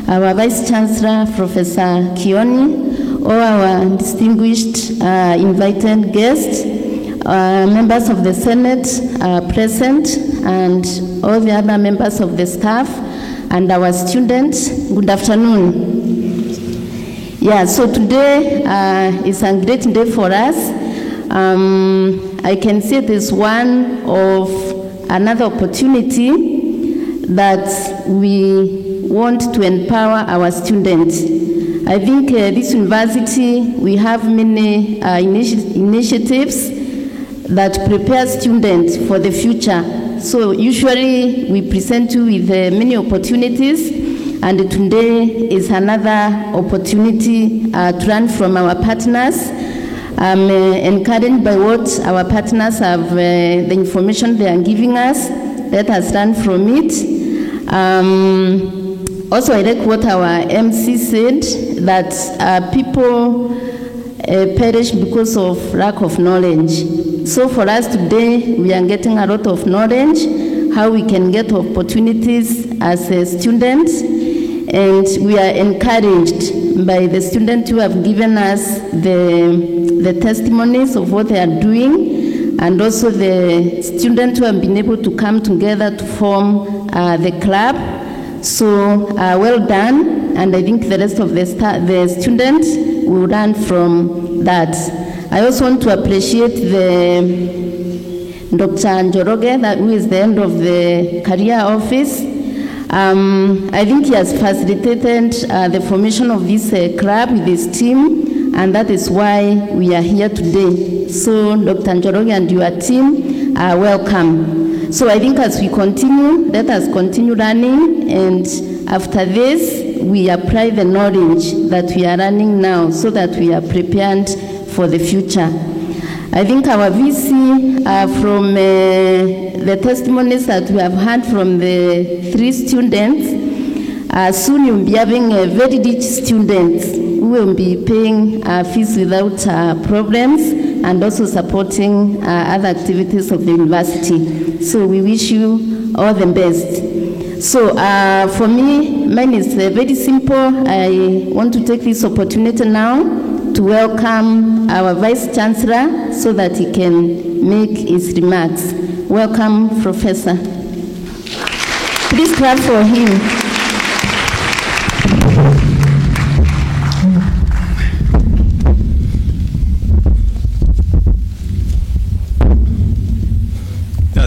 our Vice Chancellor, Professor Kioni, all our distinguished invited guests, members of the Senate present, and all the other members of the staff, and our students, good afternoon. Yeah, so today is a great day for us. I can say it is one of another opportunity that we want to empower our students. I think this university, we have many initiatives that prepare students for the future. So usually we present you with many opportunities, and today is another opportunity to learn from our partners. I'm encouraged by what our partners have, the information they are giving us. Let us learn from it. Also, I like what our MC said, that people perish because of lack of knowledge. So for us today, we are getting a lot of knowledge, how we can get opportunities as students, and we are encouraged by the students who have given us the testimonies of what they are doing, and also the students who have been able to come together to form the club. So well done, and I think the rest of the students will learn from that. I also want to appreciate Dr. Njoroge, who is the head of the career office. I think he has facilitated the formation of this club with his team, and that is why we are here today. So Dr. Njoroge and your team are welcome. So I think as we continue, let us continue learning, and after this, we apply the knowledge that we are learning now so that we are prepared for the future. I think our VC, from the testimonies that we have heard from the 3 students, soon you'll be having a very rich students who will be paying fees without problems, and also supporting other activities of the university. So we wish you all the best. So for me, mine is very simple. I want to take this opportunity now to welcome our Vice Chancellor so that he can make his remarks. Welcome, Professor. Please clap for him.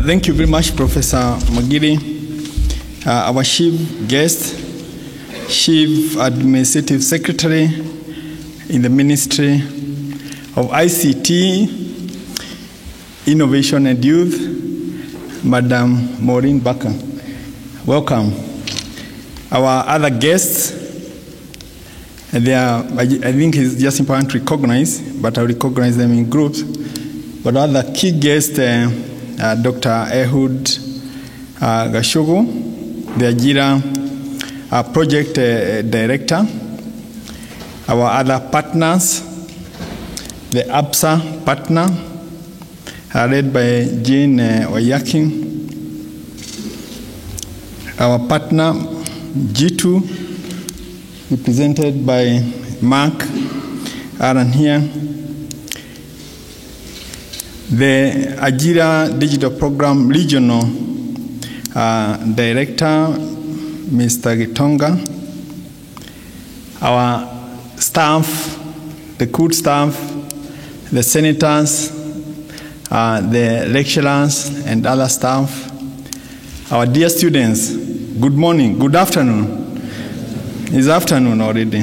Thank you very much, Professor Magiri. Our chief guest, Chief Administrative Secretary in the Ministry of ICT, Innovation and Youth, Madam Maureen Bakker. Welcome. Our other guests, I think it's just important to recognize, but I'll recognize them in groups. But other key guests, Dr. Ehud Gashogo, the Ajira Project Director, our other partners, the APSA partner, led by Jane Oyaki, our partner G2, represented by Mark Aaron here, the Ajira Digital Program Regional Director, Mr. Gitonga, our staff, the COOD staff, the senators, the lecturers, and other staff, our dear students, good morning, good afternoon. It's afternoon already.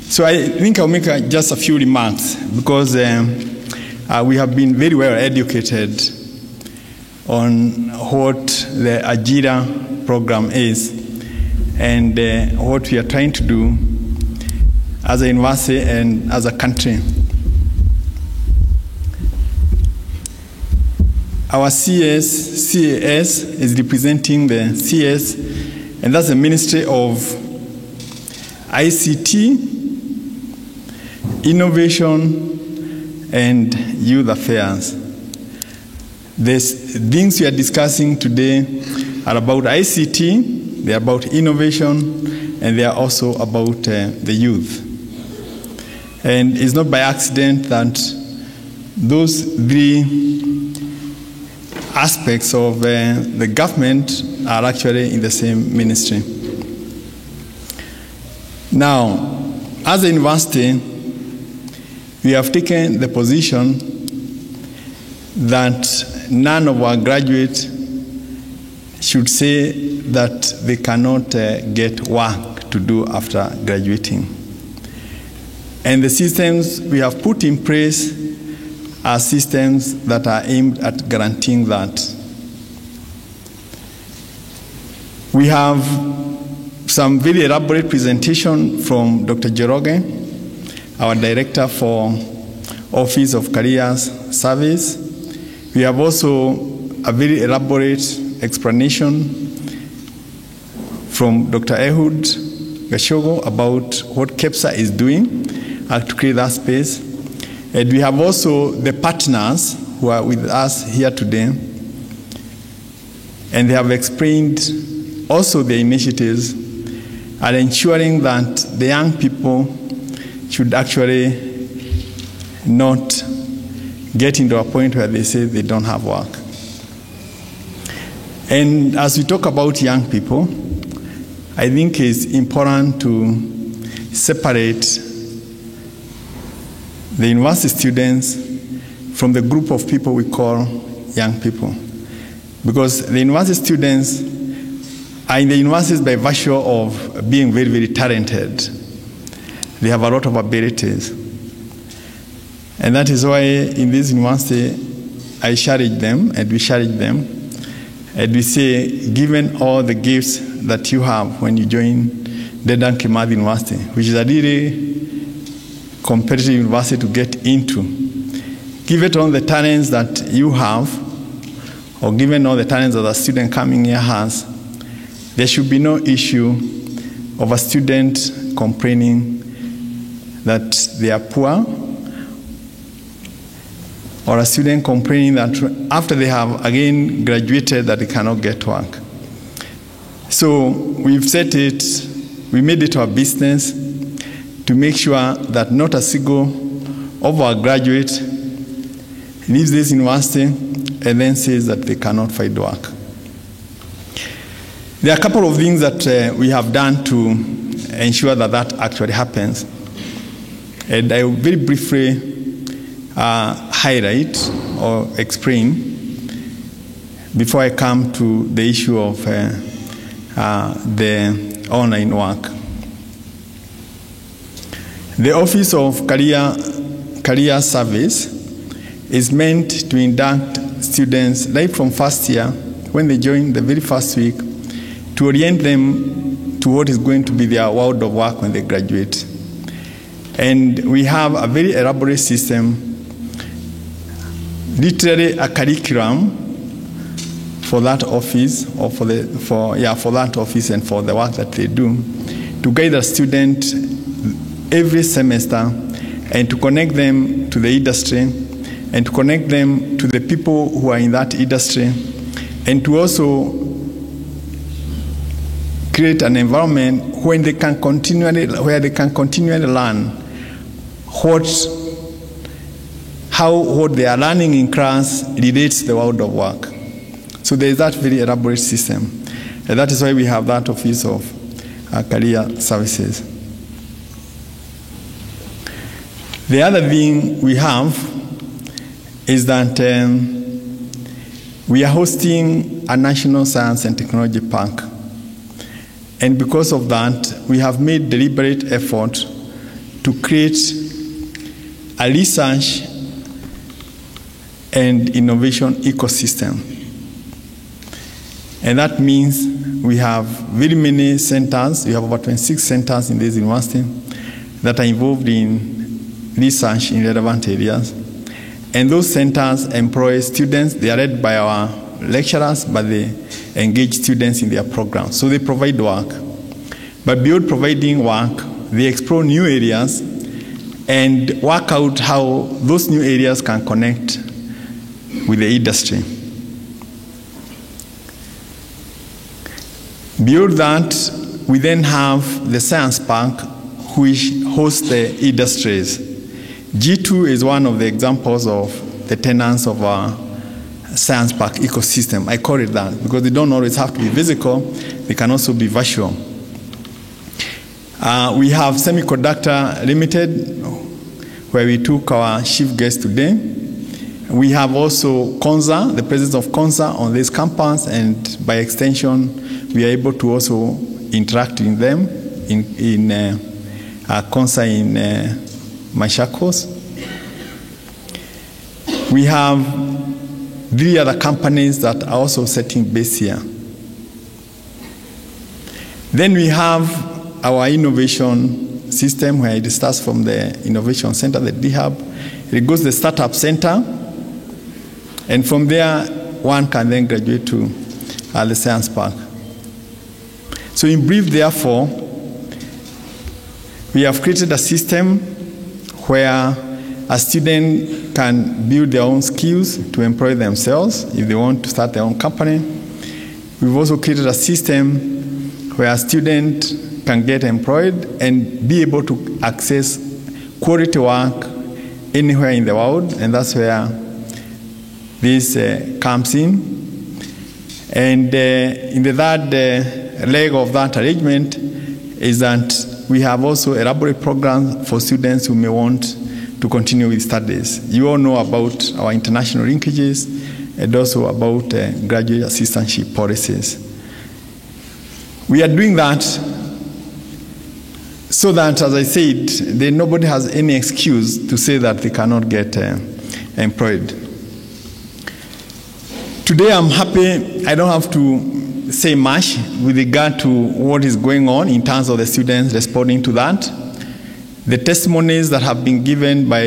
So I think I'll make just a few remarks, because we have been very well educated on what the Ajira program is, and what we are trying to do as a university and as a country. Our CAS is representing the CS, and that's the Ministry of ICT, Innovation and Youth Affairs. The things we are discussing today are about ICT, they are about innovation, and they are also about the youth. And it's not by accident that those three aspects of the government are actually in the same ministry. Now, as a university, we have taken the position that none of our graduates should say that they cannot get work to do after graduating. And the systems we have put in place are systems that are aimed at guaranteeing that. We have some very elaborate presentation from Dr. Joroge, our Director for Office of Careers Service. We have also a very elaborate explanation from Dr. Ehud Gashogo about what KEPSA is doing to create that space. And we have also the partners who are with us here today, and they have explained also the initiatives are ensuring that the young people should actually not get into a point where they say they don't have work. And as we talk about young people, I think it's important to separate the university students from the group of people we call young people. Because the university students are in the universities by virtue of being very, very talented. They have a lot of abilities. And that is why in this university, I challenge them, and we challenge them, and we say, given all the gifts that you have when you join Dedan Kimathi University, which is a really competitive university to get into, given all the talents that you have, or given all the talents that a student coming here has, there should be no issue of a student complaining that they are poor, or a student complaining that after they have again graduated that they cannot get work. So we've set it, we made it our business to make sure that not a single of our graduates leaves this university and then says that they cannot find work. There are a couple of things that we have done to ensure that that actually happens. And I will very briefly highlight or explain before I come to the issue of the online work. The Office of Career Service is meant to induct students right from first year, when they join the very first week, to orient them to what is going to be their world of work when they graduate. And we have a very elaborate system, literally a curriculum for that office, or for that office and for the work that they do, to guide a student every semester and to connect them to the industry and to connect them to the people who are in that industry, and to also create an environment where they can continually learn how what they are learning in class relates to the world of work. So there is that very elaborate system. And that is why we have that Office of Career Services. The other thing we have is that we are hosting a National Science and Technology Park. And because of that, we have made deliberate effort to create a research and innovation ecosystem. And that means we have very many centers. We have about 26 centers in this university that are involved in research in relevant areas. And those centers employ students. They are led by our lecturers, but they engage students in their programs. So they provide work. But beyond providing work, they explore new areas and work out how those new areas can connect with the industry. Beyond that, we then have the Science Park, which hosts the industries. G2 is one of the examples of the tenants of our Science Park ecosystem. I call it that because they don't always have to be physical, they can also be virtual. We have Semiconductor Limited, where we took our chief guest today. We have also Konza, the presence of Konza on this campus, and by extension, we are able to also interact with them in Konza in Machakos. We have 3 other companies that are also setting base here. Then we have our innovation system, where it starts from the innovation center, the DHub. It goes to the startup center, and from there, one can then graduate to the Science Park. So in brief, therefore, we have created a system where a student can build their own skills to employ themselves if they want to start their own company. We've also created a system where a student can get employed and be able to access quality work anywhere in the world, and that's where this comes in. And in the third leg of that arrangement is that we have also elaborate programs for students who may want to continue with studies. You all know about our international linkages and also about graduate assistantship policies. We are doing that so that, as I said, nobody has any excuse to say that they cannot get employed. Today I'm happy I don't have to say much with regard to what is going on in terms of the students responding to that. The testimonies that have been given by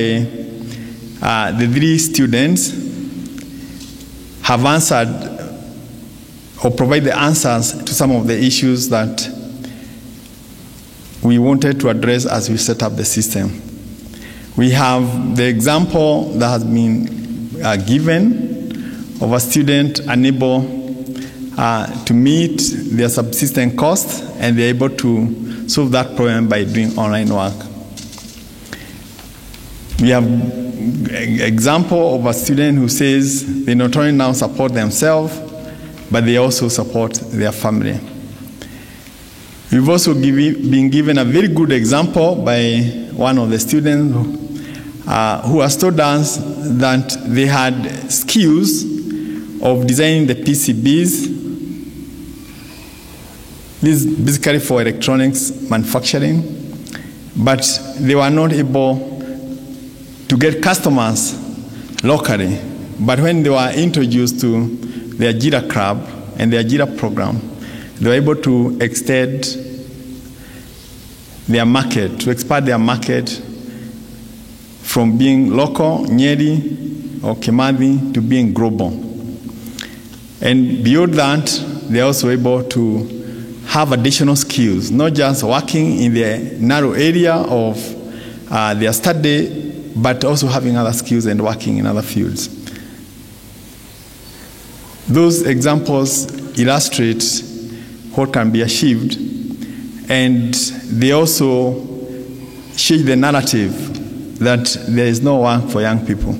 the 3 students have answered or provide the answers to some of the issues that we wanted to address as we set up the system. We have the example that has been given of a student unable to meet their subsistence costs, and they're able to solve that problem by doing online work. We have an example of a student who says they not only now support themselves, but they also support their family. We've also been given a very good example by one of the students who has told us that they had skills of designing the PCBs. This is basically for electronics manufacturing, but they were not able to get customers locally. But when they were introduced to the Ajira Club and the Ajira program, they were able to extend their market, to expand their market from being local, Nyeri or Kimathi, to being global. And beyond that, they're also able to have additional skills, not just working in the narrow area of their study, but also having other skills and working in other fields. Those examples illustrate what can be achieved, and they also change the narrative that there is no work for young people.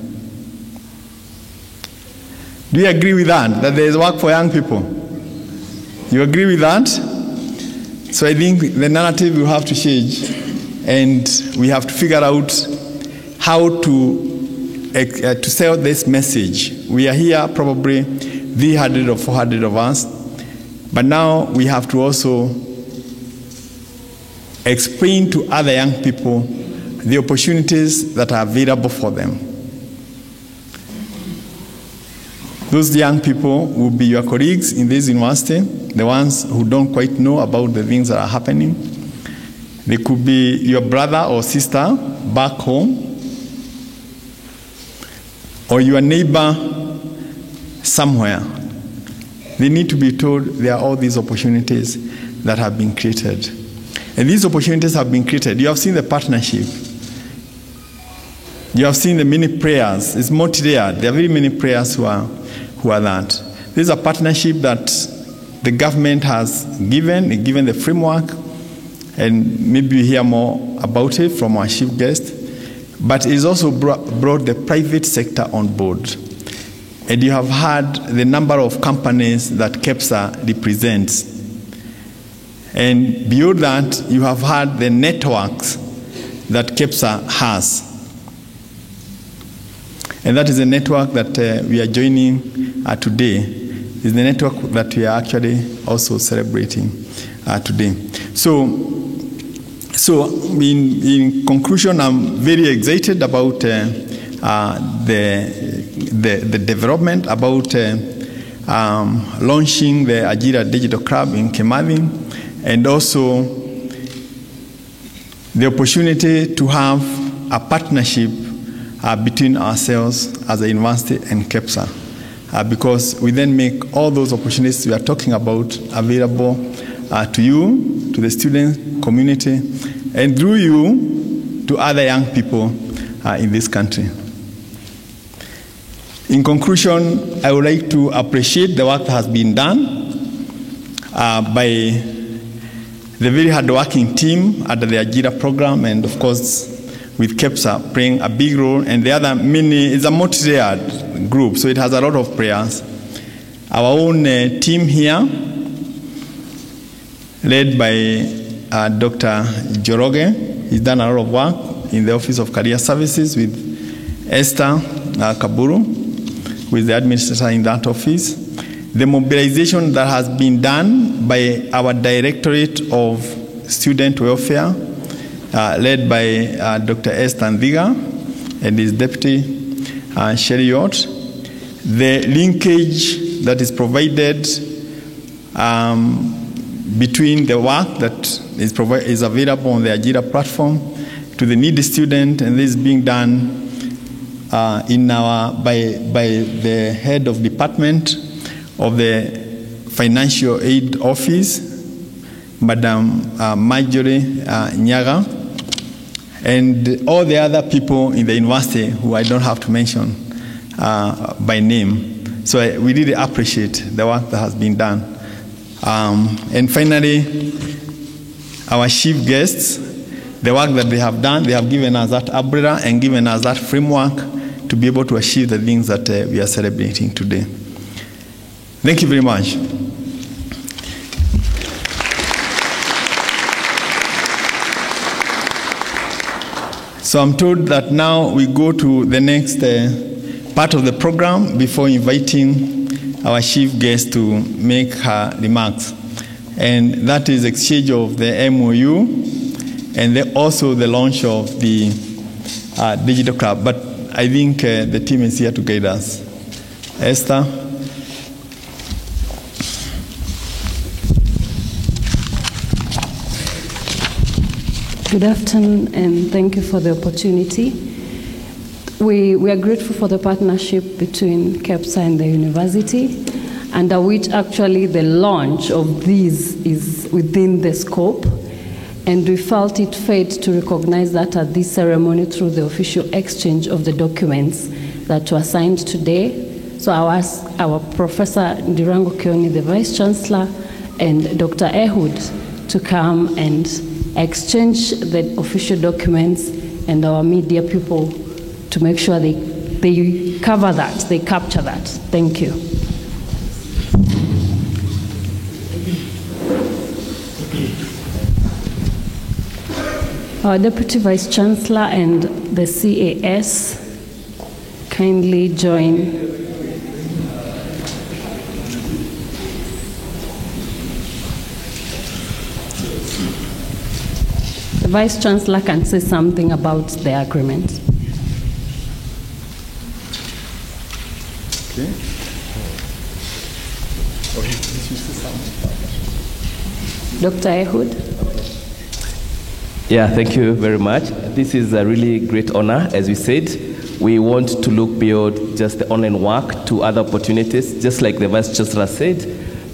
Do you agree with that there is work for young people? You agree with that? So I think the narrative will have to change, and we have to figure out how to sell this message. We are here probably 300 or 400 of us, but now we have to also explain to other young people the opportunities that are available for them. Those young people will be your colleagues in this university, the ones who don't quite know about the things that are happening. They could be your brother or sister back home, or your neighbor somewhere. They need to be told there are all these opportunities that have been created. And these opportunities have been created. You have seen the partnership. You have seen the many prayers. It's multi-layered. There are very many prayers who are that. This is a partnership that the government has given the framework, and maybe we hear more about it from our chief guest, but it has also brought the private sector on board. And you have heard the number of companies that KEPSA represents. And beyond that, you have heard the networks that KEPSA has. And that is a network that we are joining today. It's the network that we are actually also celebrating today. So in conclusion, I'm very excited about the development, about launching the Ajira Digital Club in Kimathi, and also the opportunity to have a partnership between ourselves as a university and KEPSA, because we then make all those opportunities we are talking about available to you, to the student community, and through you to other young people in this country. In conclusion, I would like to appreciate the work that has been done by the very hardworking team under the Ajira program, and of course with KEPSA playing a big role, and the other it's a multi-layered group, so it has a lot of prayers. Our own team here, led by Dr. Joroge, he's done a lot of work in the Office of Career Services with Esther Kaburu, who is the administrator in that office. The mobilization that has been done by our Directorate of Student Welfare, led by Dr. Esther Ndhiga and his deputy, Sherry Yort. The linkage that is provided between the work that is available on the Ajira platform to the needy student, and this is being done by the head of department of the Financial Aid Office, Madam Marjorie Nyaga, and all the other people in the university who I don't have to mention by name. So we really appreciate the work that has been done. And finally, our chief guests, the work that they have done, they have given us that umbrella and given us that framework to be able to achieve the things that we are celebrating today. Thank you very much. So I'm told that now we go to the next part of the program before inviting our chief guest to make her remarks. And that is exchange of the MOU and also the launch of the Digital Club. But I think the team is here to guide us. Esther. Good afternoon, and thank you for the opportunity. We are grateful for the partnership between KEPSA and the university, under which actually the launch of these is within the scope, and we felt it fit to recognize that at this ceremony through the official exchange of the documents that were signed today. So our Professor Ndirango Kioni, the Vice Chancellor, and Dr. Ehud to come and exchange the official documents, and our media people to make sure they cover that, they capture that. Thank you. Our Deputy Vice Chancellor and the CAS kindly join. The Vice Chancellor can say something about the agreement. Okay. Dr. Ehud. Yeah, thank you very much. This is a really great honor. As we said, we want to look beyond just the online work to other opportunities, just like the Vice Chancellor said,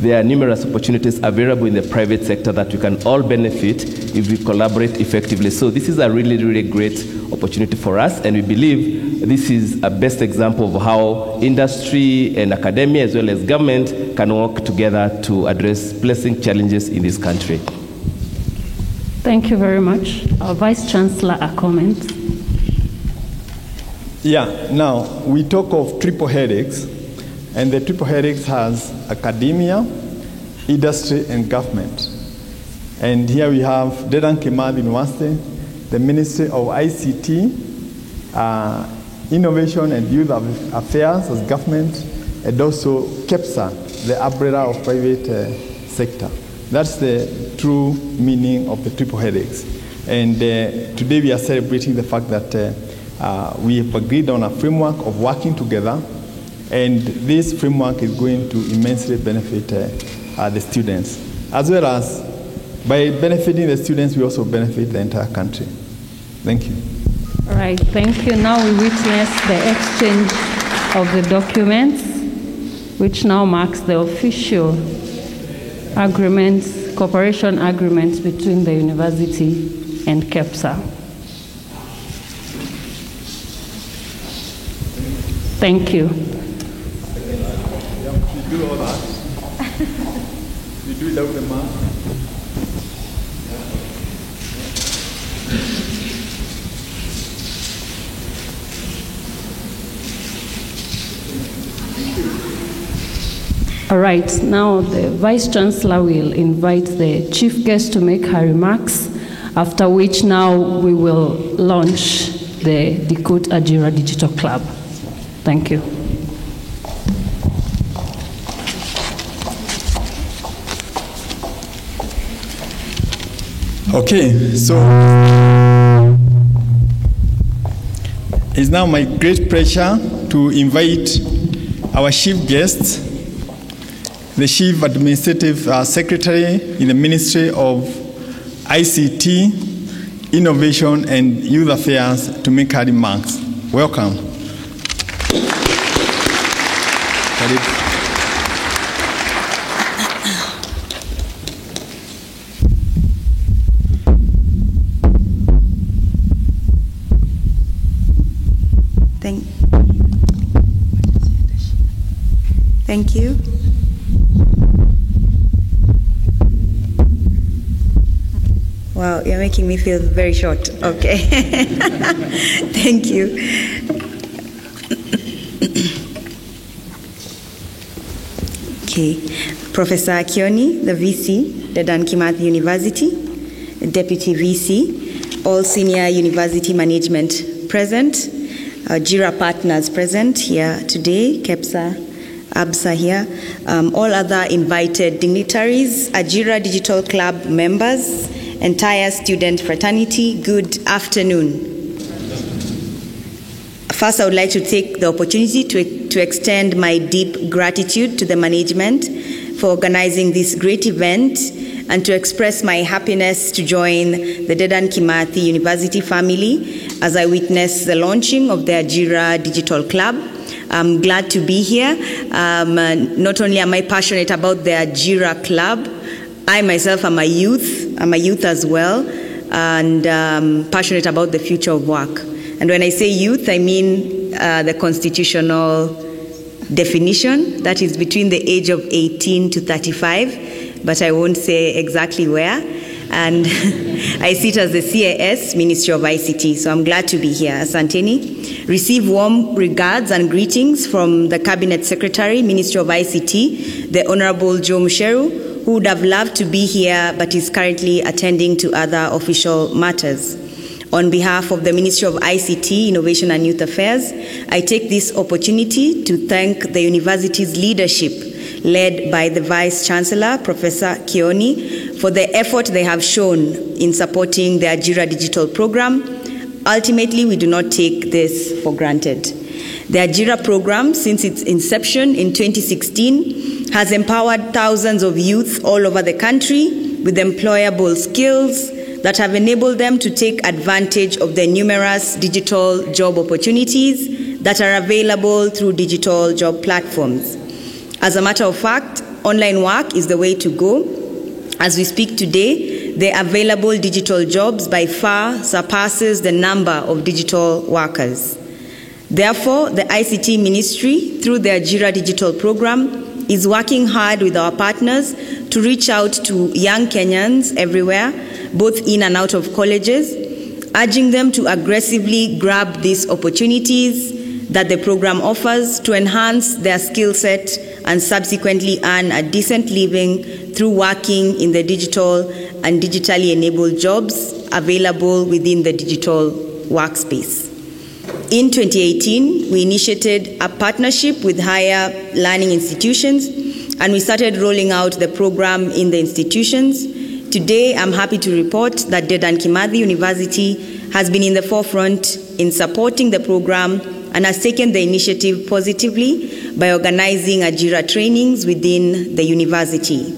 there are numerous opportunities available in the private sector that we can all benefit if we collaborate effectively. So this is a really, really great opportunity for us, and we believe this is a best example of how industry and academia as well as government can work together to address pressing challenges in this country. Thank you very much. Our Vice Chancellor, a comment. Yeah, now we talk of triple headaches, and the triple headaches has academia, industry, and government. And here we have Dedan Kimathi University, the Ministry of ICT, Innovation and Youth Affairs as government, and also KEPSA, the umbrella of private sector. That's the true meaning of the triple headaches. And today we are celebrating the fact that we have agreed on a framework of working together, and this framework is going to immensely benefit the students. As well as by benefiting the students, we also benefit the entire country. Thank you. All right, thank you. Now we witness the exchange of the documents, which now marks the official agreements, cooperation agreements between the university and KEPSA. Thank you. We do all that. We do it without the mask. All right, now the Vice Chancellor will invite the chief guest to make her remarks, after which now we will launch the Decode Ajira Digital Club. Thank you. Okay, so it's now my great pleasure to invite our chief guest, the Chief Administrative Secretary in the Ministry of ICT, Innovation and Youth Affairs to make her remarks. Welcome. Thank you. Wow, you're making me feel very short. Okay. Thank you. Okay. Professor Kioni, the VC, Dedan Kimathi University, Deputy VC, all senior university management present, JIRA partners present here today, KEPSA, ABSA here, all other invited dignitaries, Ajira Digital Club members, entire student fraternity, good afternoon. First, I would like to take the opportunity to extend my deep gratitude to the management for organizing this great event and to express my happiness to join the Dedan Kimathi University family as I witness the launching of the Ajira Digital Club. I'm glad to be here. Not only am I passionate about the Ajira Club, I myself am a youth. I'm a youth as well, and passionate about the future of work. And when I say youth, I mean the constitutional definition, that is between the age of 18 to 35, but I won't say exactly where. And I sit as the CAS, Ministry of ICT, so I'm glad to be here. Asanteni. Receive warm regards and greetings from the Cabinet Secretary, Ministry of ICT, the Honorable Joe Musheru, who would have loved to be here but is currently attending to other official matters. On behalf of the Ministry of ICT, Innovation and Youth Affairs, I take this opportunity to thank the university's leadership, led by the Vice Chancellor, Professor Kioni, for the effort they have shown in supporting the Ajira Digital Program. Ultimately, we do not take this for granted. The Ajira program, since its inception in 2016, has empowered thousands of youth all over the country with employable skills that have enabled them to take advantage of the numerous digital job opportunities that are available through digital job platforms. As a matter of fact, online work is the way to go. As we speak today, the available digital jobs by far surpasses the number of digital workers. Therefore, the ICT Ministry, through the Ajira Digital Program, is working hard with our partners to reach out to young Kenyans everywhere, both in and out of colleges, urging them to aggressively grab these opportunities that the program offers to enhance their skill set and subsequently earn a decent living through working in the digital and digitally enabled jobs available within the digital workspace. In 2018, we initiated a partnership with higher learning institutions, and we started rolling out the program in the institutions. Today, I'm happy to report that Dedan Kimathi University has been in the forefront in supporting the program and has taken the initiative positively by organizing Ajira trainings within the university.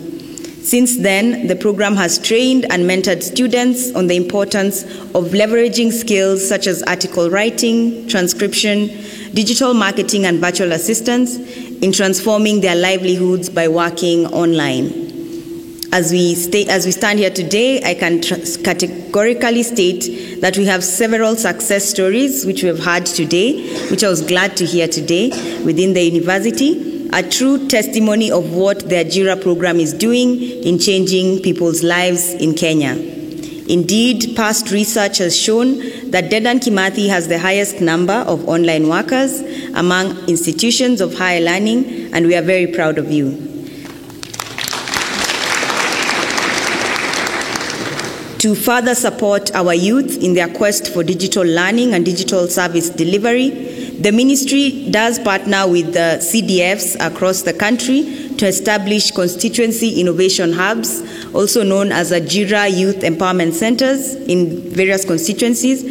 Since then, the program has trained and mentored students on the importance of leveraging skills such as article writing, transcription, digital marketing, and virtual assistance in transforming their livelihoods by working online. As we stand here today, I can categorically state that we have several success stories which we have heard today, which I was glad to hear today within the university, a true testimony of what the Ajira program is doing in changing people's lives in Kenya. Indeed, past research has shown that Dedan Kimathi has the highest number of online workers among institutions of higher learning, and we are very proud of you. To further support our youth in their quest for digital learning and digital service delivery, the ministry does partner with the CDFs across the country to establish constituency innovation hubs, also known as Ajira Youth Empowerment Centers in various constituencies.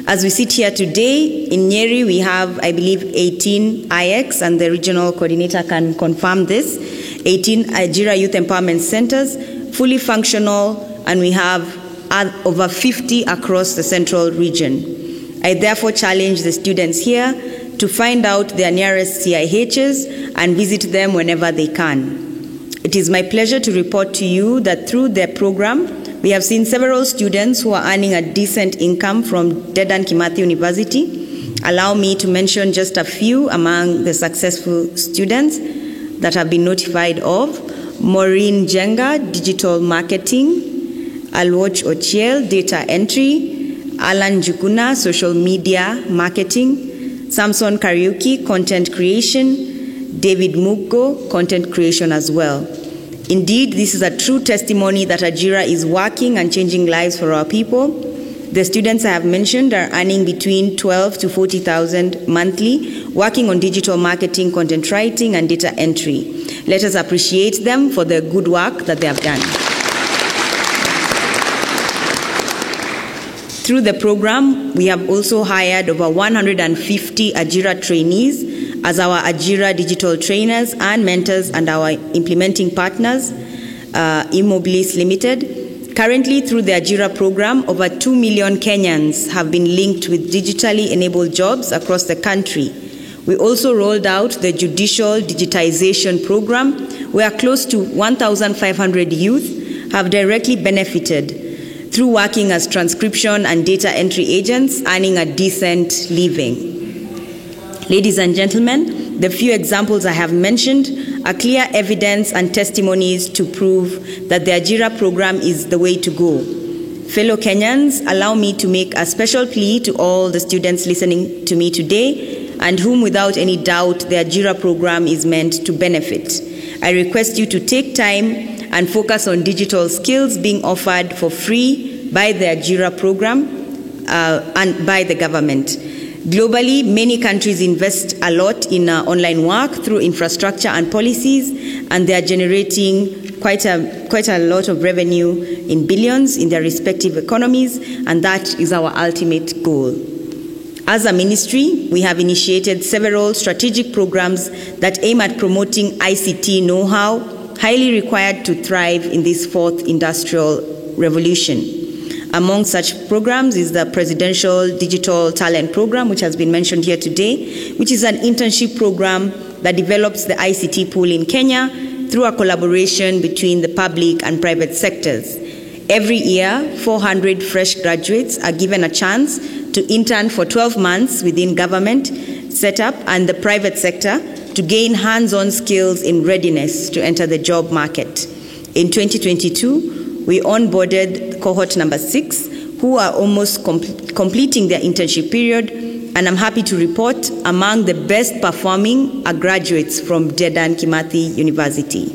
As we sit here today, in Nyeri we have, I believe, 18 IX, and the regional coordinator can confirm this, 18 Ajira Youth Empowerment Centers, fully functional, and we have over 50 across the central region. I therefore challenge the students here to find out their nearest CIHs and visit them whenever they can. It is my pleasure to report to you that through their program, we have seen several students who are earning a decent income from Dedan Kimathi University. Allow me to mention just a few among the successful students that have been notified of. Maureen Jenga, Digital Marketing; Alwoch Ochiel, Data Entry; Alan Jukuna, Social Media Marketing; Samson Kariuki, Content Creation; David Mugo, Content Creation as well. Indeed, this is a true testimony that Ajira is working and changing lives for our people. The students I have mentioned are earning between 12 to 40,000 monthly, working on digital marketing, content writing, and data entry. Let us appreciate them for the good work that they have done. Through the program, we have also hired over 150 Ajira trainees as our Ajira digital trainers and mentors and our implementing partners, Immobilis Limited. Currently, through the Ajira program, over 2 million Kenyans have been linked with digitally enabled jobs across the country. We also rolled out the Judicial Digitization Program, where close to 1,500 youth have directly benefited through working as transcription and data entry agents, earning a decent living. Ladies and gentlemen, the few examples I have mentioned are clear evidence and testimonies to prove that the Ajira program is the way to go. Fellow Kenyans, allow me to make a special plea to all the students listening to me today, and whom without any doubt the Ajira program is meant to benefit. I request you to take time and focus on digital skills being offered for free by the Ajira program and by the government. Globally, many countries invest a lot in online work through infrastructure and policies, and they are generating quite a lot of revenue in billions in their respective economies, and that is our ultimate goal. As a ministry, we have initiated several strategic programs that aim at promoting ICT know-how, highly required to thrive in this fourth industrial revolution. Among such programs is the Presidential Digital Talent Program, which has been mentioned here today, which is an internship program that develops the ICT pool in Kenya, through a collaboration between the public and private sectors. Every year, 400 fresh graduates are given a chance to intern for 12 months within government setup and the private sector to gain hands-on skills in readiness to enter the job market. In 2022, we onboarded cohort number 6, who are almost completing their internship period, and I'm happy to report among the best performing are graduates from Dedan Kimathi University.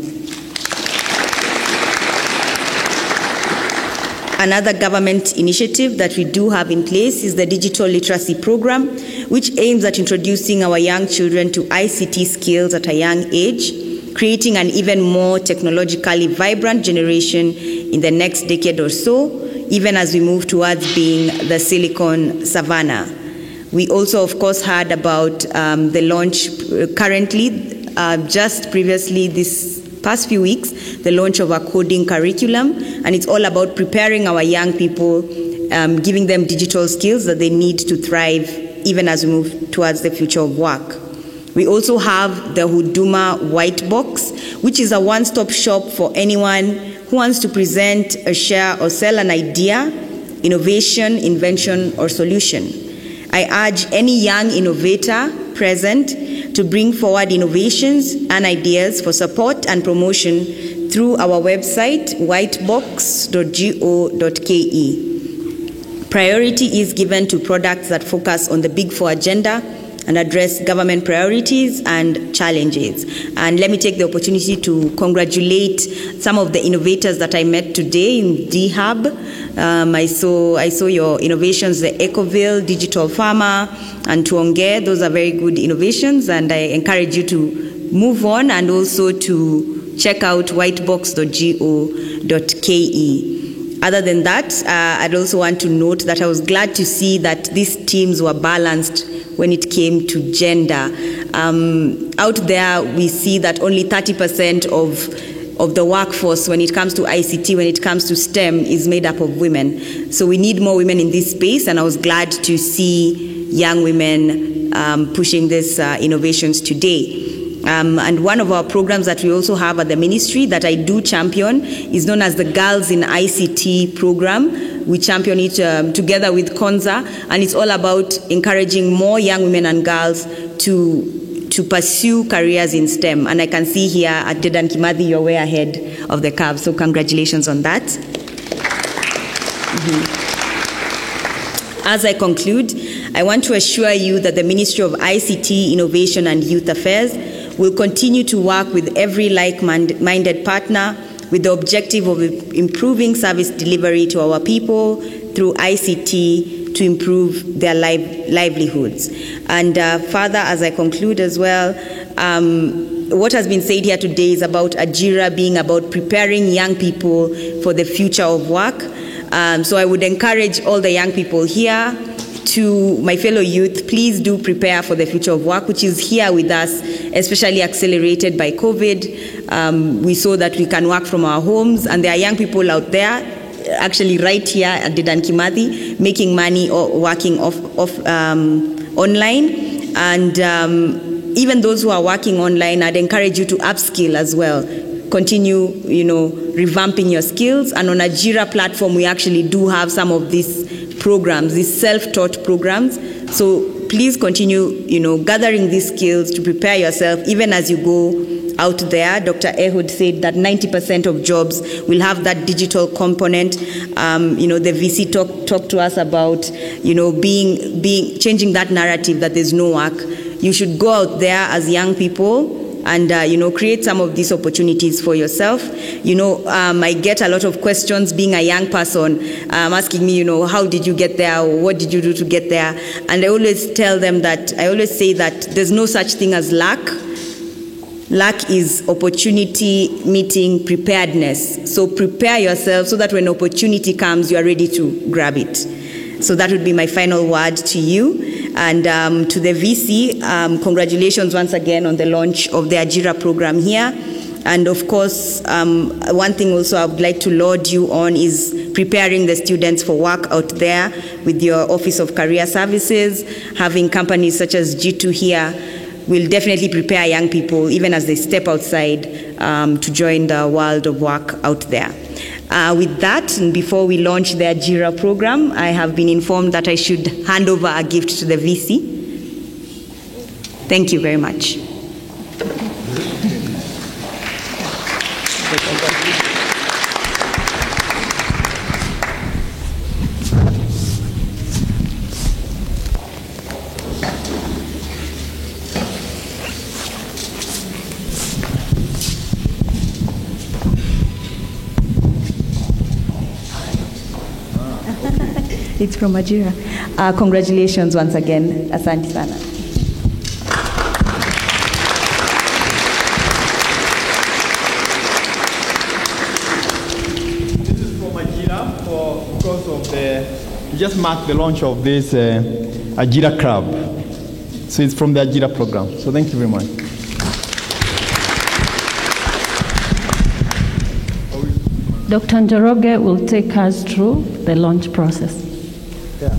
Another government initiative that we do have in place is the Digital Literacy Program, which aims at introducing our young children to ICT skills at a young age, creating an even more technologically vibrant generation in the next decade or so, even as we move towards being the Silicon Savannah. We also, of course, heard about the launch currently, just previously this past few weeks, the launch of a coding curriculum, and it's all about preparing our young people, giving them digital skills that they need to thrive even as we move towards the future of work. We also have the Huduma White Box, which is a one-stop shop for anyone who wants to present, share, or sell an idea, innovation, invention, or solution. I urge any young innovator present to bring forward innovations and ideas for support and promotion through our website, whitebox.go.ke. Priority is given to products that focus on the Big Four agenda and address government priorities and challenges. And let me take the opportunity to congratulate some of the innovators that I met today in DHub. I saw your innovations, the Ecoville, Digital Farmer, and Tuonge. Those are very good innovations, and I encourage you to move on and also to check out whitebox.go.ke. Other than that, I'd also want to note that I was glad to see that these teams were balanced when it came to gender. Out there, we see that only 30% of the workforce when it comes to ICT, when it comes to STEM, is made up of women. So we need more women in this space, and I was glad to see young women pushing these innovations today. And one of our programs that we also have at the ministry that I do champion is known as the Girls in ICT program. We champion it together with Konza, and it's all about encouraging more young women and girls to pursue careers in STEM. And I can see here at Dedan Kimathi, you're way ahead of the curve, so congratulations on that. As I conclude, I want to assure you that the Ministry of ICT, Innovation and Youth Affairs will continue to work with every like-minded partner with the objective of improving service delivery to our people through ICT to improve their livelihoods. And further, as I conclude as well, what has been said here today is about Ajira being about preparing young people for the future of work. So I would encourage all the young people here, to my fellow youth, please do prepare for the future of work, which is here with us, especially accelerated by COVID. We saw that we can work from our homes, and there are young people out there, actually right here at Dedan Kimathi, making money or working online. And even those who are working online, I'd encourage you to upskill as well. Continue, revamping your skills. And on Ajira platform, we actually do have some of these programs, these self-taught programs. So please continue, gathering these skills to prepare yourself even as you go out there. Dr. Ehud said that 90% of jobs will have that digital component. The VC talked to us about, changing that narrative that there's no work. You should go out there as young people and create some of these opportunities for yourself. I get a lot of questions being a young person, asking me, how did you get there? Or what did you do to get there? And I always say that there's no such thing as luck. Luck is opportunity meeting preparedness. So prepare yourself so that when opportunity comes, you are ready to grab it. So that would be my final word to you. And to the VC, congratulations once again on the launch of the Ajira program here. And of course, one thing also I would like to laud you on is preparing the students for work out there with your Office of Career Services, having companies such as G2 here. will definitely prepare young people, even as they step outside, to join the world of work out there. With that, and before we launch the Ajira program, I have been informed that I should hand over a gift to the VC. Thank you very much. It's from Ajira. Congratulations once again. Asante sana. This is from Ajira because of we just marked the launch of this Ajira Club. So it's from the Ajira program. So thank you very much. Dr. Njoroge will take us through the launch process. Yeah.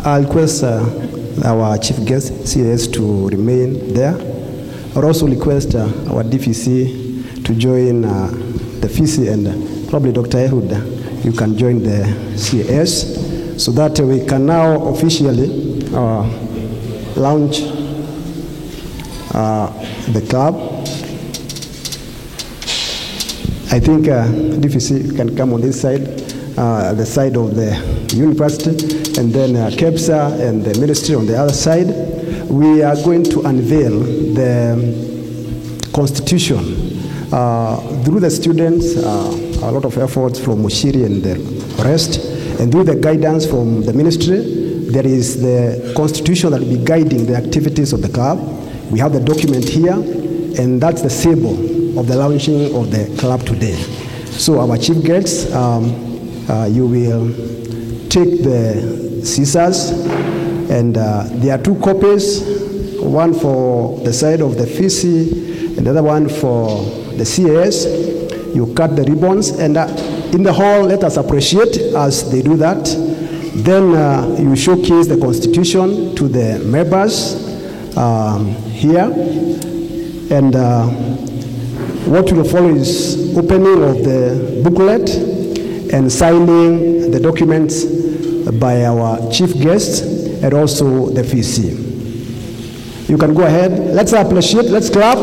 I'll request our chief guest, CAS, to remain there. I'll also request our DVC to join the VC, and probably Dr. Ehud, you can join the CAS, so that we can now officially launch the club. I think DVC can come on this side, the side of the university, and then KEPSA and the ministry on the other side. We are going to unveil the constitution through the students, a lot of efforts from Mushiri and the rest, and through the guidance from the ministry. There is the constitution that will be guiding the activities of the club. We have the document here, and that's the symbol of the launching of the club today. So our chief guests, you will take the scissors, and there are two copies, one for the side of the VC and the other one for the CAS. You cut the ribbons, and in the hall, let us appreciate as they do that. Then you showcase the constitution to the members here, and what will follow is opening of the booklet and signing the documents by our chief guest and also the VC. You can go ahead. Let's appreciate. Let's clap.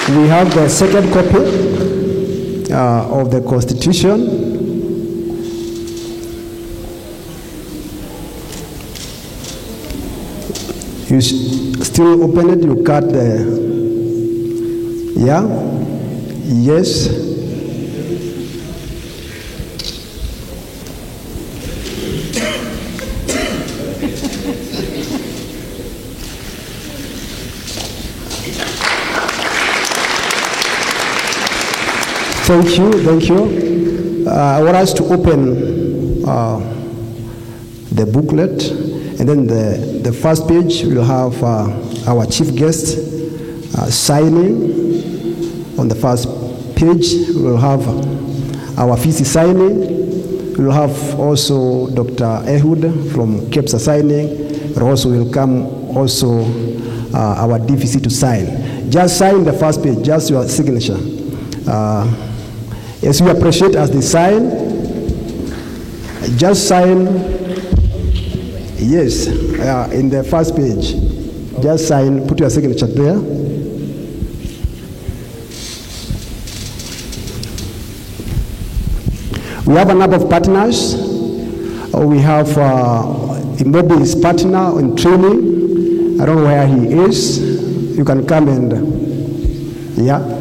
We have the second copy of the Constitution. You still open it, you cut the, yeah, yes. Thank you, thank you. I want us to open the booklet, and then the first page will have our chief guest signing. On the first page, we will have our VC signing. We will have also Dr. Ehud from KEPSA signing, and also will come also our DVC to sign. Just sign the first page, just your signature. Yes, we appreciate as they sign. Just sign, yes, in the first page. Just sign, put your signature there. We have a number of partners. We have Imobi's partner in training. I don't know where he is. You can come and, yeah.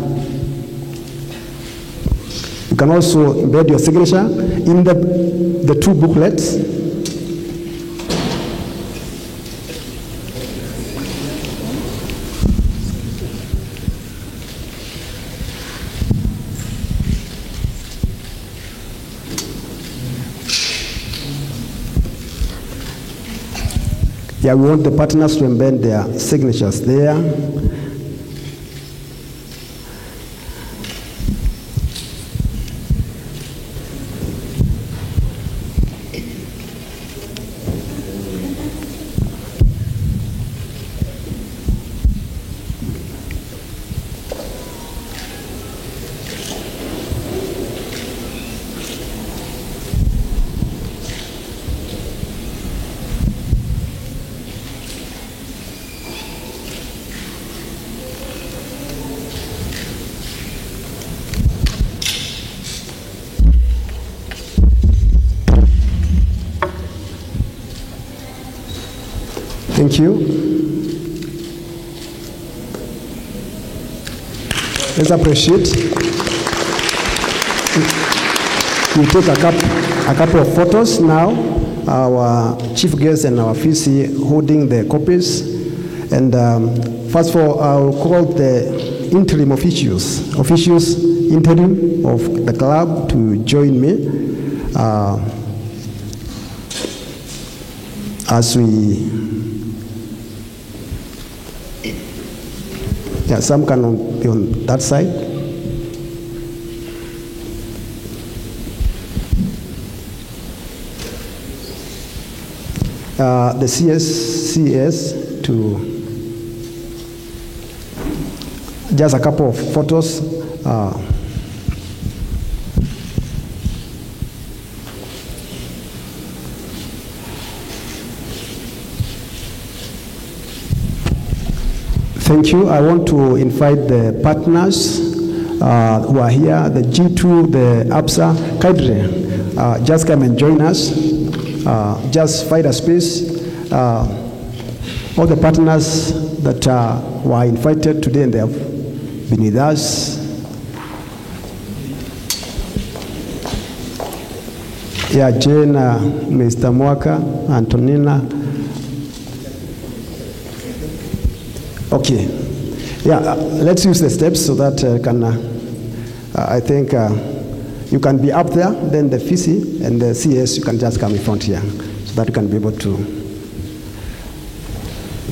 You can also embed your signature in the two booklets. Yeah, we want the partners to embed their signatures there. Thank you. Let's appreciate. We take a couple of photos now. Our chief guest and our VC holding the copies. And first of all, I'll call the interim officials interim of the club to join me as we. Yeah, some can be on that side. The CS to just a couple of photos. Thank you. I want to invite the partners who are here, the G2, the APSA, Kaidre, just come and join us. Just find a space. All the partners that were invited today and they have been with us. Yeah, Jane, Mr. Mwaka, Antonina. Okay. Yeah, let's use the steps so that I think you can be up there, then the VC and the CS, you can just come in front here so that you can be able to,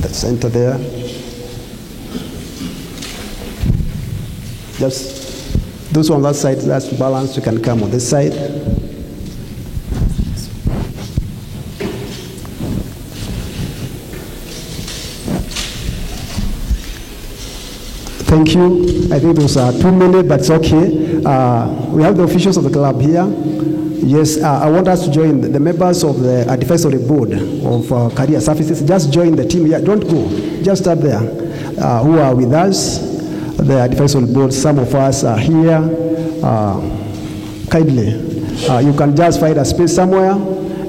the center there. Just those on that side, that's balanced, you can come on this side. Thank you. I think those are 2 minutes, but it's okay. We have the officials of the club here. Yes, I want us to join the members of the advisory board of career services. Just join the team here. Don't go. Just start there. Who are with us? The advisory board. Some of us are here. Kindly, you can just find a space somewhere.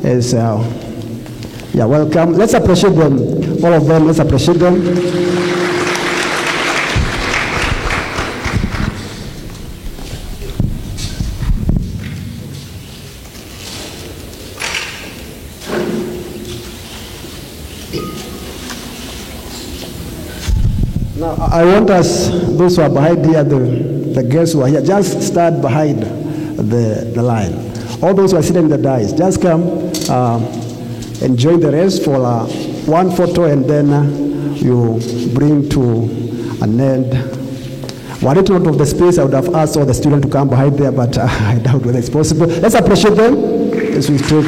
As yeah, welcome. Let's appreciate them. All of them. Let's appreciate them. Now, I want us, those who are behind here, the guests who are here, just start behind the line. All those who are sitting in the dais, just come and join the rest for one photo, and then you bring to an end. Were it not of the space, I would have asked all the students to come behind there, but I doubt whether it's possible. Let's appreciate them as we take.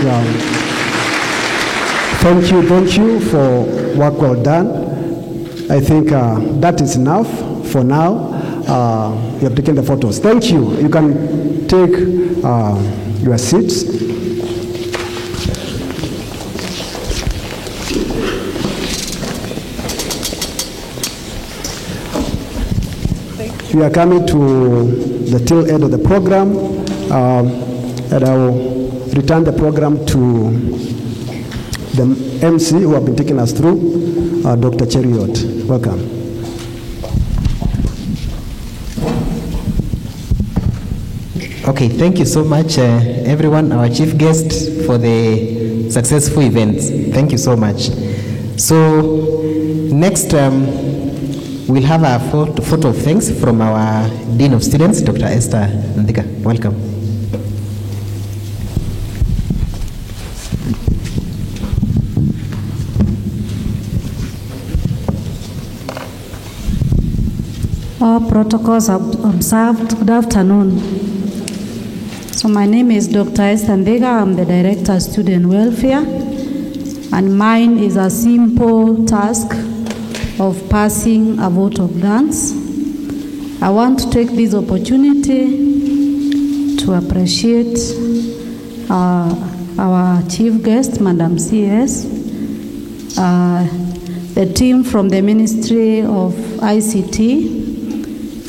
Thank you for work well done. I think that is enough for now. You have taken the photos. Thank you. You can take your seats. We are coming to the tail end of the program, and I will return the program to the MC who have been taking us through. Dr. Cheriot, welcome. Okay, thank you so much, everyone, our chief guest, for the successful event. Thank you so much. So, next, we'll have a photo of thanks from our Dean of Students, Dr. Esther Ndika. Welcome. All protocols observed. Good afternoon. So my name is Dr. Esther Ndega. I'm the Director of Student Welfare, and mine is a simple task of passing a vote of thanks. I want to take this opportunity to appreciate our chief guest, Madam CS, the team from the Ministry of ICT,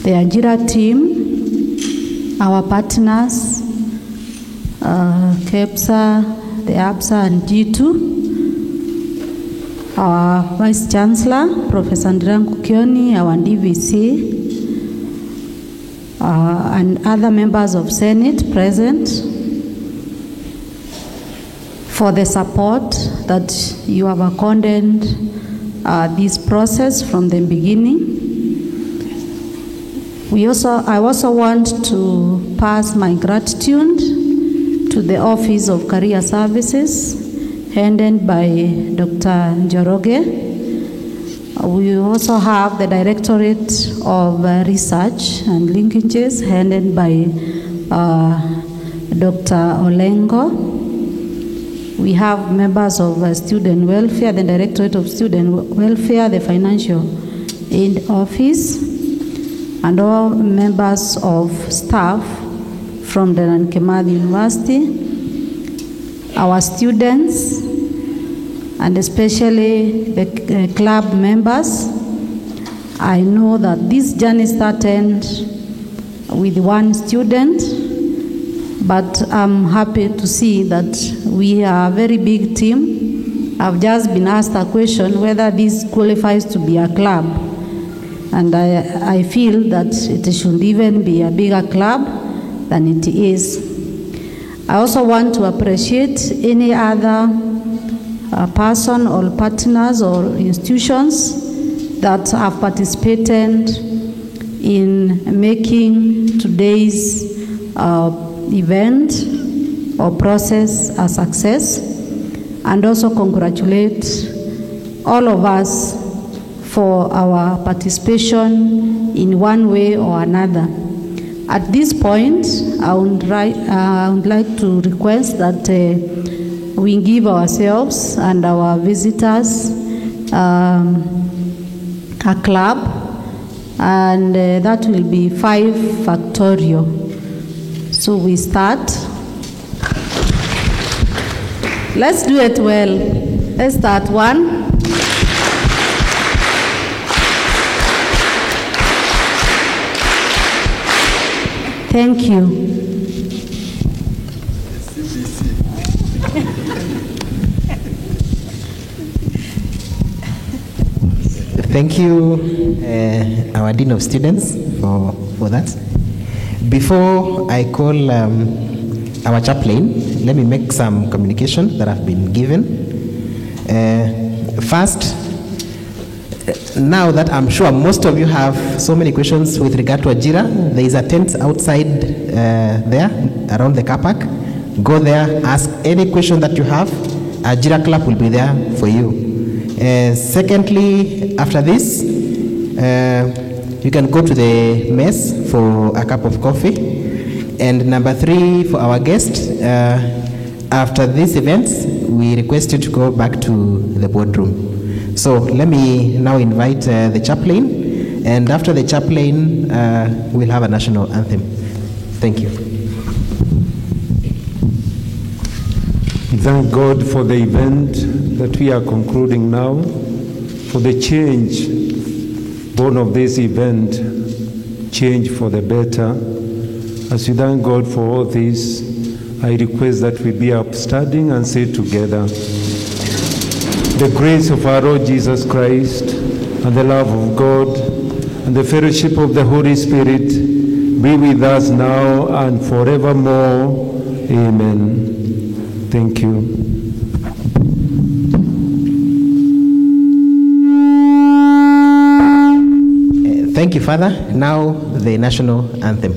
the Ajira team, our partners, KEPSA, the APSA and G2, our Vice Chancellor, Professor Ndirangu Kioni, our DVC, and other members of Senate present, for the support that you have accorded this process from the beginning. I also want to pass my gratitude to the Office of Career Services, headed by Dr. Njoroge. We also have the Directorate of Research and Linkages, headed by Dr. Olengo. We have members of Student Welfare, the Directorate of Student Welfare, the Financial Aid Office, and all members of staff from the Dedan Kimathi University, our students, and especially the club members. I know that this journey started with one student, but I'm happy to see that we are a very big team. I've just been asked a question whether this qualifies to be a club. And I feel that it should even be a bigger club than it is. I also want to appreciate any other person or partners or institutions that have participated in making today's event or process a success, and also congratulate all of us for our participation in one way or another. At this point, I would like to request that we give ourselves and our visitors a clap, and that will be 5 factorial. So we start. Let's do it well. Let's start 1. Thank you. Thank you, our Dean of Students, for that. Before I call our chaplain, let me make some communication that have been given. First, now that I'm sure most of you have so many questions with regard to Ajira, there is a tent outside there around the car park. Go there, ask any question that you have. Ajira Club will be there for you. Secondly, after this, you can go to the mess for a cup of coffee. And number 3, for our guest, after these events, we request you to go back to the boardroom. So let me now invite the chaplain, and after the chaplain, we'll have a national anthem. Thank you. Thank God for the event that we are concluding now, for the change born of this event, change for the better. As we thank God for all this, I request that we be upstanding and say together, the grace of our Lord Jesus Christ, and the love of God, and the fellowship of the Holy Spirit be with us now and forevermore. Amen. Thank you. Thank you, Father. Now the national anthem.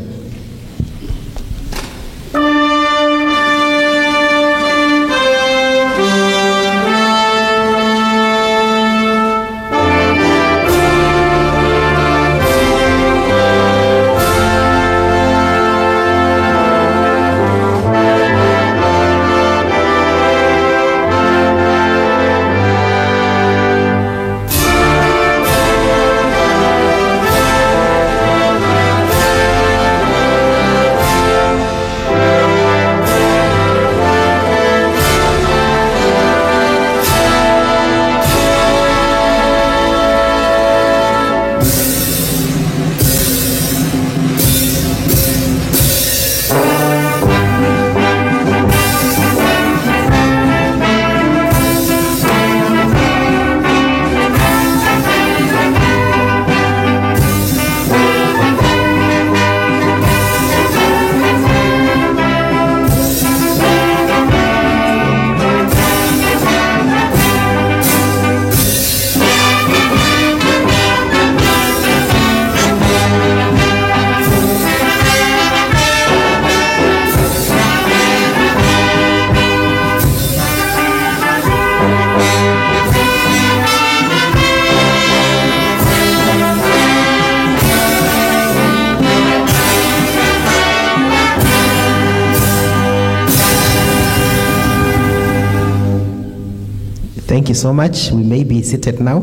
Thank you so much. We may be seated now.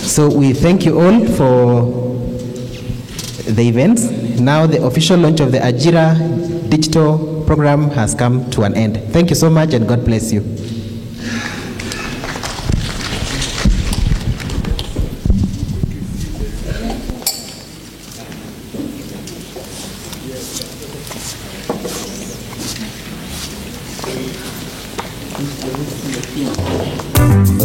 So we thank you all for the events. Now the official launch of the Ajira digital program has come to an end. Thank you so much and God bless you. Thank you.